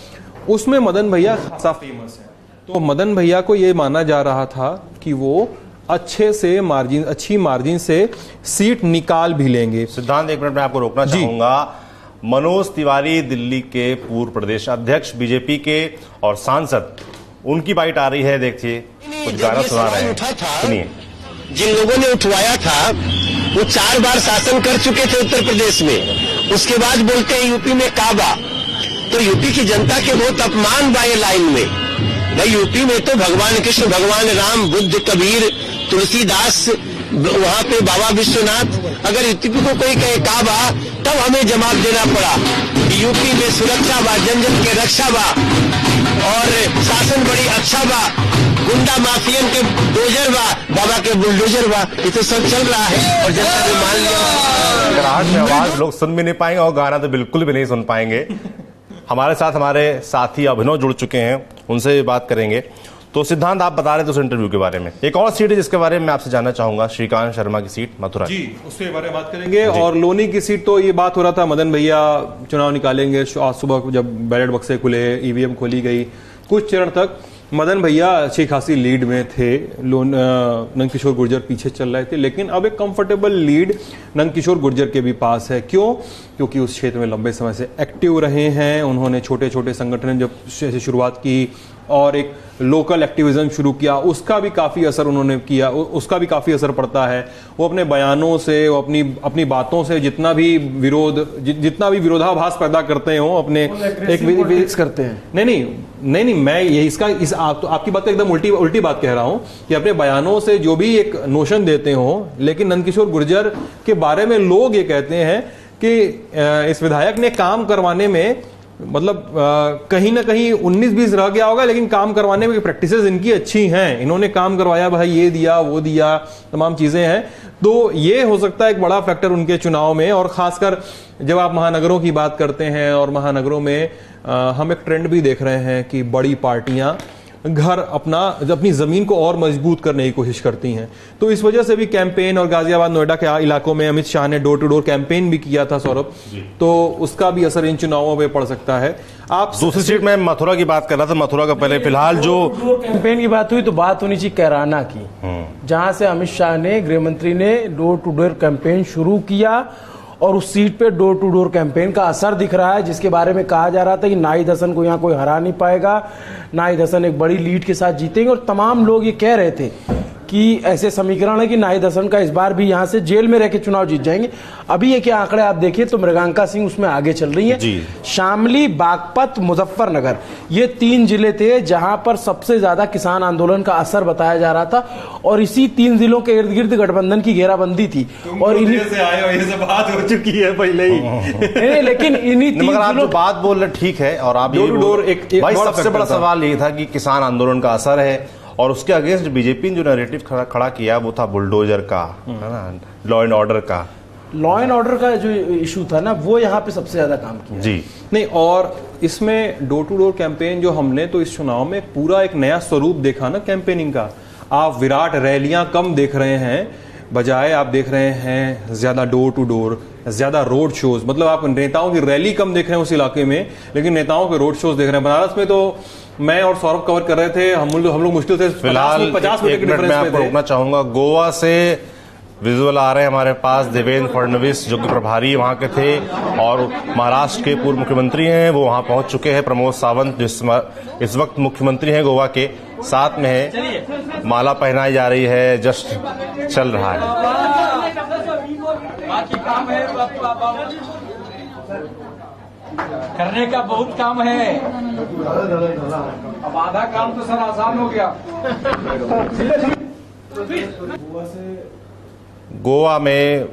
उसमें मदन भैया खासा फेमस है। तो मदन भैया को ये माना जा रहा था कि वो अच्छी मार्जिन से सीट निकाल भी लेंगे। सिद्धांत, एक मिनट में आपको रोकना चाहूंगा। मनोज तिवारी दिल्ली के पूर्व प्रदेश अध्यक्ष बीजेपी के और सांसद, उनकी बाइट आ रही है, देखिए कुछ गाना सुना रहे हैं, सुनिए। जिन लोगों ने उठवाया था वो 4 बार शासन कर चुके थे उत्तर प्रदेश में, उसके बाद बोलते हैं यूपी में काबा। तो यूपी की जनता के बहुत अपमान बा ये लाइन में। भाई यूपी में तो भगवान कृष्ण, भगवान राम, बुद्ध, कबीर, तुलसीदास, वहाँ पे बाबा विश्वनाथ, अगर यूपी को कोई कहे काबा तब हमें जवाब देना पड़ा। यूपी में सुरक्षा बा, जन जन के रक्षा बा और शासन बड़ी अच्छा बा, गुंडा माफियन के डोजर बा, बाबा के बुलडोजर बा, ये तो सब चल रहा है और जनता ने मान लिया। कराहट में आवाज लोग सुन भी नहीं पाएंगे और गाना तो बिल्कुल भी नहीं सुन पाएंगे। हमारे साथ हमारे साथी अभिनव जुड़ चुके हैं, उनसे बात करेंगे। तो सिद्धांत, आप बता रहे थे उस इंटरव्यू के बारे में, एक और सीट है जिसके बारे में मैं आपसे जानना चाहूंगा, श्रीकांत शर्मा की सीट मथुरा जी, उसके बारे में बात करेंगे। और लोनी की सीट तो ये बात हो रहा था मदन भैया चुनाव निकालेंगे। आज सुबह जब बैलेट बक्से खुले, ईवीएम खोली गई, कुछ चरण तक मदन भैया अच्छी खासी लीड में थे, नंदकिशोर गुर्जर पीछे चल रहे थे, लेकिन अब एक कंफर्टेबल लीड नंदकिशोर गुर्जर के भी पास है। क्यों? क्योंकि उस क्षेत्र में लंबे समय से एक्टिव रहे हैं। उन्होंने छोटे छोटे संगठन जब से शुरुआत की और एक लोकल एक्टिविज्म शुरू किया, उसका भी काफी असर उन्होंने किया, उसका भी काफी असर पड़ता है। वो अपने बयानों से, वो अपनी बातों से जितना भी विरोधाभास पैदा करते हो, अपने एक करते हैं। नहीं, मैं ये आपकी बात तो एकदम उल्टी बात कह रहा हूं कि अपने बयानों से जो भी एक नोशन देते हो, लेकिन नंदकिशोर गुर्जर के बारे में लोग ये कहते हैं कि इस विधायक ने काम करवाने में, मतलब कहीं ना कहीं 19-20 रह गया होगा, लेकिन काम करवाने में प्रैक्टिसेस इनकी अच्छी हैं, इन्होंने काम करवाया, भाई ये दिया वो दिया, तमाम चीजें हैं। तो ये हो सकता है एक बड़ा फैक्टर उनके चुनाव में। और खासकर जब आप महानगरों की बात करते हैं, और महानगरों में हम एक ट्रेंड भी देख रहे हैं कि बड़ी पार्टियां अपनी जमीन को और मजबूत करने की कोशिश करती हैं। तो इस वजह से भी कैंपेन, और गाजियाबाद नोएडा के इलाकों में अमित शाह ने डोर टू डोर कैंपेन भी किया था सौरभ, तो उसका भी असर इन चुनावों में पड़ सकता है। आप दूसरी सीट में मथुरा की बात कर रहा था, मथुरा का पहले फिलहाल जो कैंपेन की बात हुई तो बात होनी चाहिए कैराना की, जहां से अमित शाह ने, गृह मंत्री ने डोर टू डोर कैंपेन शुरू किया और उस सीट पे डोर टू डोर कैंपेन का असर दिख रहा है, जिसके बारे में कहा जा रहा था कि नाहिद हसन को यहाँ कोई हरा नहीं पाएगा, नाहिद हसन एक बड़ी लीड के साथ जीतेंगे। और तमाम लोग ये कह रहे थे कि ऐसे समीकरण है कि नाहिद हसन का इस बार भी यहाँ से जेल में रह के चुनाव जीत जाएंगे। अभी ये क्या आंकड़े आप देखिए तो मृगांका सिंह उसमें आगे चल रही है। शामली, बागपत, मुजफ्फरनगर, ये 3 जिले थे जहां पर सबसे ज्यादा किसान आंदोलन का असर बताया जा रहा था, और इसी 3 जिलों के इर्द गिर्द गठबंधन की घेराबंदी थी। और इन्हीं से आए हो, ये सब बात हो चुकी है पहले ही। नहीं, लेकिन इन्हीं 3 आप जो बात बोल रहे ठीक है, और आप भाई सबसे बड़ा सवाल ये था कि किसान आंदोलन का असर है, और उसके अगेंस्ट बीजेपी ने जो नैरेटिव खड़ा किया वो था बुलडोजर का, है ना, लॉ एंड ऑर्डर का। लॉ एंड ऑर्डर का जो इशू था ना, वो यहाँ पे सबसे ज्यादा काम किया जी। नहीं, और इसमें डोर टू डोर कैंपेन जो हमने तो इस चुनाव में पूरा एक नया स्वरूप देखा ना कैंपेनिंग का। आप विराट रैलियां कम देख रहे हैं, बजाय आप देख रहे हैं ज्यादा डोर टू डोर, ज्यादा रोड शोज। मतलब आप नेताओं की रैली कम देख रहे हैं उस इलाके में, लेकिन नेताओं के रोड शोज देख रहे हैं। बनारस में तो मैं और सौरभ कवर कर रहे थे, हम लोग मुश्किल से फिलहाल 50 मिनट के डिफरेंस में आपको रोकना चाहूंगा। गोवा से विजुअल आ रहे हैं हमारे पास, देवेंद्र फडणवीस जो कि प्रभारी वहां के थे और महाराष्ट्र के पूर्व मुख्यमंत्री हैं, वो वहां पहुंच चुके हैं। प्रमोद सावंत जो इस वक्त मुख्यमंत्री हैं गोवा के, साथ में है, माला पहनाई जा रही है, जस्ट चल रहा है। करने का बहुत काम है, अब आधा काम तो सर आसान हो गया। गोवा में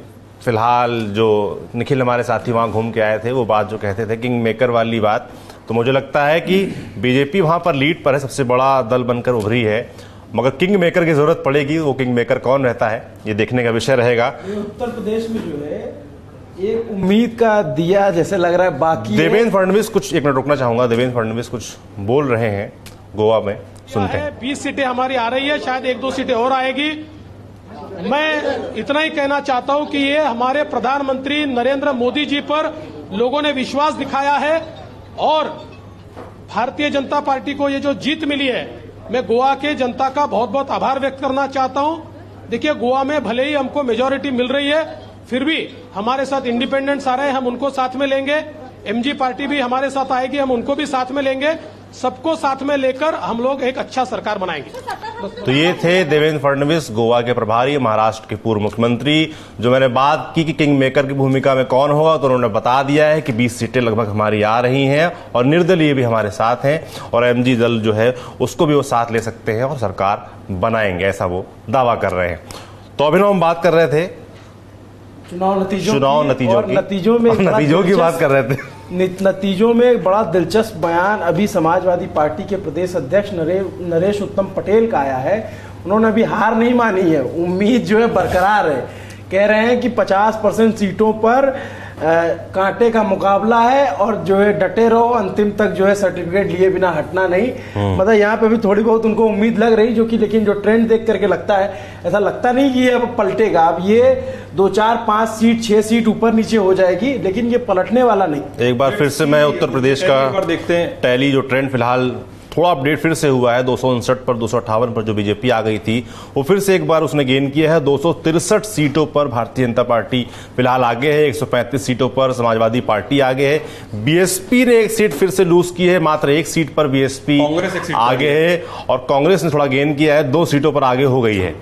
फिलहाल जो निखिल हमारे साथी वहां घूम के आए थे, वो बात जो कहते थे किंग मेकर वाली बात, तो मुझे लगता है कि बीजेपी वहां पर लीड पर है, सबसे बड़ा दल बनकर उभरी है, मगर किंग मेकर की जरूरत पड़ेगी। वो किंग मेकर कौन रहता है, ये देखने का विषय रहेगा। उत्तर प्रदेश में जो है एक उम्मीद का दिया जैसे लग रहा है। बाकी देवेंद्र फडणवीस कुछ, एक मिनट रुकना चाहूंगा, देवेंद्र फडणवीस कुछ बोल रहे हैं गोवा में, सुनते हैं। 20 सीटें हमारी आ रही है, शायद 1-2 सीटें और आएगी। मैं इतना ही कहना चाहता हूं कि ये हमारे प्रधानमंत्री नरेंद्र मोदी जी पर लोगों ने विश्वास दिखाया है और भारतीय जनता पार्टी को ये जो जीत मिली है, मैं गोवा के जनता का बहुत बहुत आभार व्यक्त करना चाहता हूं। देखिए, गोवा में भले ही हमको मेजॉरिटी मिल रही है, फिर भी हमारे साथ इंडिपेंडेंट्स आ रहे हैं, हम उनको साथ में लेंगे। एमजी पार्टी भी हमारे साथ आएगी, हम उनको भी साथ में लेंगे। सबको साथ में लेकर हम लोग एक अच्छा सरकार बनाएंगे। तो ये थे देवेंद्र फडणवीस, गोवा के प्रभारी, महाराष्ट्र के पूर्व मुख्यमंत्री। जो मैंने बात की कि किंग मेकर की भूमिका में कौन होगा, तो उन्होंने बता दिया है कि 20 सीटें लगभग हमारी आ रही हैं और निर्दलीय भी हमारे साथ हैं और एमजी दल जो है उसको भी वो साथ ले सकते हैं और सरकार बनाएंगे, ऐसा वो दावा कर रहे हैं। तो अभिनव, हम बात कर रहे थे चुनाव नतीजों की बात कर रहे थे। नतीजों में एक बड़ा दिलचस्प बयान अभी समाजवादी पार्टी के प्रदेश अध्यक्ष नरेश उत्तम पटेल का आया है। उन्होंने अभी हार नहीं मानी है, उम्मीद जो है बरकरार है। कह रहे हैं कि 50% सीटों पर कांटे का मुकाबला है और जो है डटे रहो, अंतिम तक जो है सर्टिफिकेट लिए बिना हटना नहीं। मतलब यहाँ पे भी थोड़ी बहुत उनको उम्मीद लग रही, जो कि लेकिन जो ट्रेंड देख करके लगता है, ऐसा लगता नहीं कि ये अब पलटेगा। अब ये 2, 4, 5 सीट 6 सीट ऊपर नीचे हो जाएगी, लेकिन ये पलटने वाला नहीं। एक बार फिर से मैं उत्तर प्रदेश का देखते हैं टैली जो ट्रेंड फिलहाल थोड़ा अपडेट फिर से हुआ है। 259 पर 258 पर जो बीजेपी आ गई थी, वो फिर से एक बार उसने गेन किया है। 263 सीटों पर भारतीय जनता पार्टी फिलहाल आगे है। 135 सीटों पर समाजवादी पार्टी आगे है। बीएसपी ने एक सीट फिर से लूज की है, मात्र 1 सीट पर बीएसपी आगे है और कांग्रेस ने थोड़ा गेन किया है, 2 सीटों पर आगे हो गई है।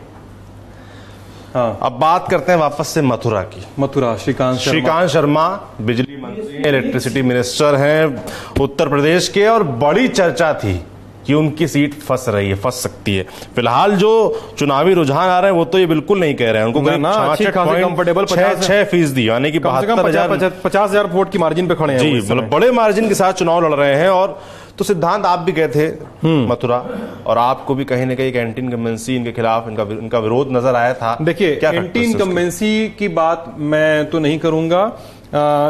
हाँ। अब बात करते हैं वापस से मथुरा की। मथुरा श्रीकांत शर्मा बिजली मंत्री, इलेक्ट्रिसिटी मिनिस्टर हैं उत्तर प्रदेश के और बड़ी चर्चा थी कि उनकी सीट फंस रही है, फंस सकती है। फिलहाल जो चुनावी रुझान आ रहे हैं वो तो ये बिल्कुल नहीं कह रहे हैं। उनको कंफर्टेबल 6% यानी कि 50,000 वोट की मार्जिन पे खड़े हैं जी, मतलब बड़े मार्जिन के साथ चुनाव लड़ रहे हैं। और तो सिद्धांत, आप भी गए थे मथुरा और आपको भी कहीं ना कहीं एंटी इनकम्बेंसी इनके खिलाफ इनका विरोध नजर आया था। देखिए, एंटी इनकम्बेंसी की बात मैं तो नहीं करूंगा,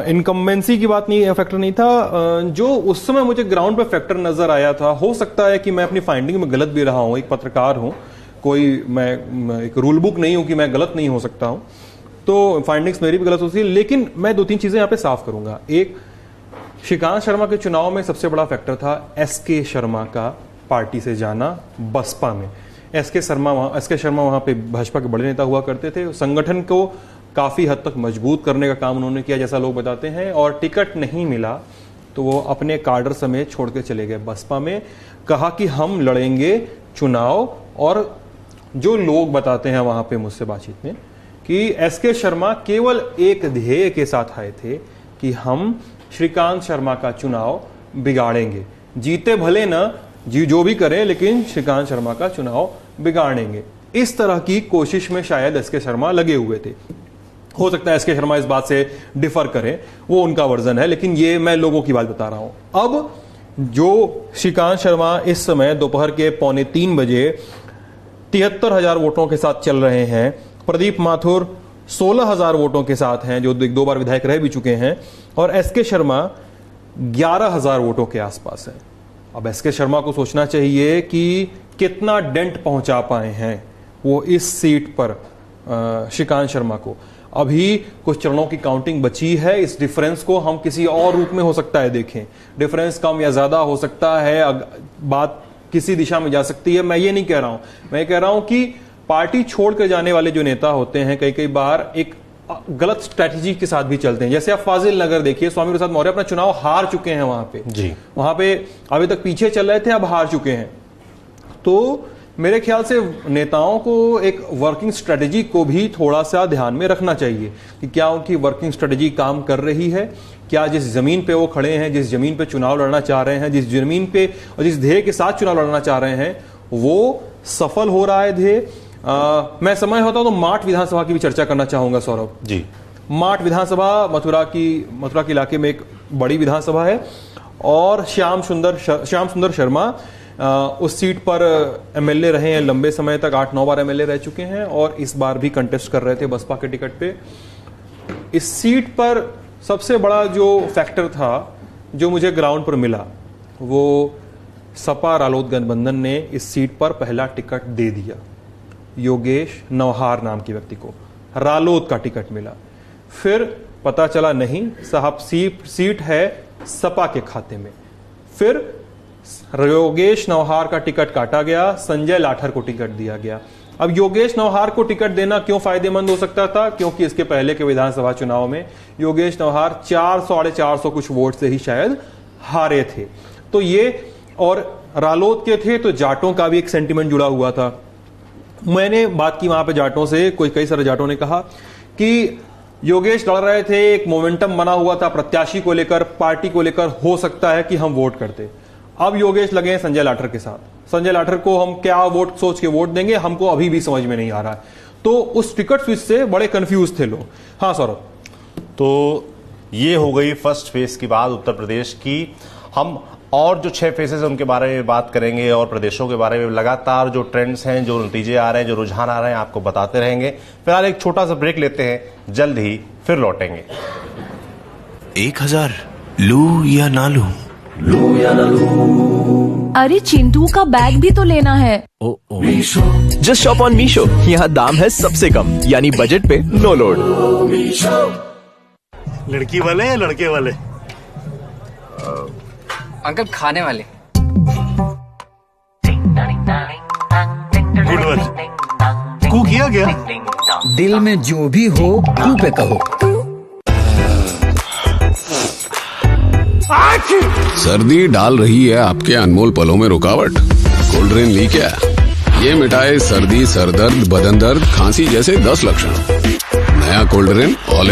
इनकम्बेंसी की बात नहीं, फैक्टर नहीं था। जो उस समय मुझे ग्राउंड पे फैक्टर नजर आया था, हो सकता है कि मैं अपनी फाइंडिंग में गलत भी रहा हूं, एक पत्रकार हूं, मैं एक रूल बुक नहीं हूं कि मैं गलत नहीं हो सकता हूं, तो फाइंडिंग्स मेरी भी गलत होती है। लेकिन मैं 2-3 चीजें यहां पे साफ करूंगा। एक, श्रीकांत शर्मा के चुनाव में सबसे बड़ा फैक्टर था एसके शर्मा का पार्टी से जाना बसपा में। एसके शर्मा वहां पे भाजपा के बड़े नेता हुआ करते थे। संगठन को काफी हद तक मजबूत करने का काम उन्होंने किया, जैसा लोग बताते हैं, और टिकट नहीं मिला तो वो अपने कार्डर समेत छोड़ के चले गए बसपा में। कहा कि हम लड़ेंगे चुनाव, और जो लोग बताते हैं वहां पे मुझसे बातचीत में कि एसके शर्मा केवल एक ध्येय के साथ आए थे कि हम श्रीकांत शर्मा का चुनाव बिगाड़ेंगे, जीते भले ना जो भी करें, लेकिन श्रीकांत शर्मा का चुनाव बिगाड़ेंगे। इस तरह की कोशिश में शायद एसके शर्मा लगे हुए थे। हो सकता है एसके शर्मा इस बात से डिफर करें, वो उनका वर्जन है, लेकिन ये मैं लोगों की बात बता रहा हूं। अब जो श्रीकांत शर्मा इस समय दोपहर के 2:45 बजे 73,000 वोटों के साथ चल रहे हैं। प्रदीप माथुर 16,000 वोटों के साथ हैं, जो 1-2 बार विधायक रह भी चुके हैं, और एसके शर्मा 11,000 वोटों के आसपास है। अब एसके शर्मा को सोचना चाहिए कि कितना डेंट पहुंचा पाए हैं वो इस सीट पर श्रीकांत शर्मा को। अभी कुछ चरणों की काउंटिंग बची है। इस डिफरेंस को हम किसी और रूप में हो सकता है देखें, डिफरेंस कम या ज्यादा हो सकता है, बात किसी दिशा में जा सकती है। मैं ये नहीं कह रहा हूं, मैं कह रहा हूं कि पार्टी छोड़कर जाने वाले जो नेता होते हैं कई बार एक गलत स्ट्रेटेजी के साथ भी चलते हैं। जैसे आप फाजिल नगर देखिए, स्वामी प्रसाद मौर्य अपना चुनाव हार चुके हैं वहां पे जी, वहां पे अभी तक पीछे चल रहे थे, अब हार चुके हैं। तो मेरे ख्याल से नेताओं को एक वर्किंग स्ट्रेटेजी को भी थोड़ा सा ध्यान में रखना चाहिए कि क्या उनकी वर्किंग स्ट्रेटेजी काम कर रही है, क्या जिस जमीन पे वो खड़े हैं, जिस जमीन पे चुनाव लड़ना चाह रहे हैं, जिस जमीन पे और जिस ध्येय के साथ चुनाव लड़ना चाह रहे हैं, वो सफल हो रहा है ध्येय। मैं समय होता तो माठ विधानसभा की भी चर्चा करना चाहूंगा सौरभ जी। माठ विधानसभा मथुरा के इलाके में एक बड़ी विधानसभा है और श्याम सुंदर शर्मा उस सीट पर एमएलए रहे हैं लंबे समय तक, 8-9 बार एमएलए रह चुके हैं और इस बार भी कंटेस्ट कर रहे थे बसपा के टिकट पे। इस सीट पर सबसे बड़ा जो फैक्टर था जो मुझे ग्राउंड पर मिला वो सपा रालोद गठबंधन ने इस सीट पर पहला टिकट दे दिया। योगेश नौहार नाम के व्यक्ति को रालोद का टिकट मिला। फिर पता चला नहीं साहब सीट है सपा के खाते में। फिर योगेश नौहार का टिकट काटा गया, संजय लाठर को टिकट दिया गया। अब योगेश नौहार को टिकट देना क्यों फायदेमंद हो सकता था? क्योंकि इसके पहले के विधानसभा चुनाव में योगेश नौहार 400-450 कुछ वोट से ही शायद हारे थे। तो ये और रालोद के थे तो जाटों का भी एक सेंटिमेंट जुड़ा हुआ था। मैंने बात की वहां पे जाटों से, कई सारे जाटों ने कहा कि योगेश लड़ रहे थे, एक मोमेंटम बना हुआ था प्रत्याशी को लेकर, पार्टी को लेकर, हो सकता है कि हम वोट करते। अब योगेश लगे हैं संजय लाठर के साथ। संजय लाठर को हम क्या वोट सोच के वोट देंगे, हमको अभी भी समझ में नहीं आ रहा है। तो उस टिकट स्विच से बड़े कंफ्यूज थे लोग। हाँ सौरभ, तो ये हो गई फर्स्ट फेज की बात उत्तर प्रदेश की। हम और जो 6 फेजेस हैं उनके बारे में बात करेंगे और प्रदेशों के बारे में लगातार जो ट्रेंड्स हैं, जो नतीजे आ रहे हैं, जो रुझान आ रहे हैं, आपको बताते रहेंगे। फिलहाल एक छोटा सा ब्रेक लेते हैं, जल्द ही फिर लौटेंगे। 1000 लू या ना लू? लू या ना लू? अरे चिंटू का बैग भी तो लेना है। जस्ट शॉप ऑन मीशो, यहाँ दाम है सबसे कम, यानी बजट पे नो लोड। लड़की वाले या लड़के वाले? अंकल खाने वाले। Good one. कू किया गया? दिल में जो भी हो कू पे कहो। सर्दी डाल रही है आपके अनमोल पलों में रुकावट। कोल्ड ड्रिंक ली क्या? ये मिटाए सर्दी, सरदर्द, बदन दर्द, खांसी जैसे 10 लक्षण। नया कोल्ड ड्रिंक ऑल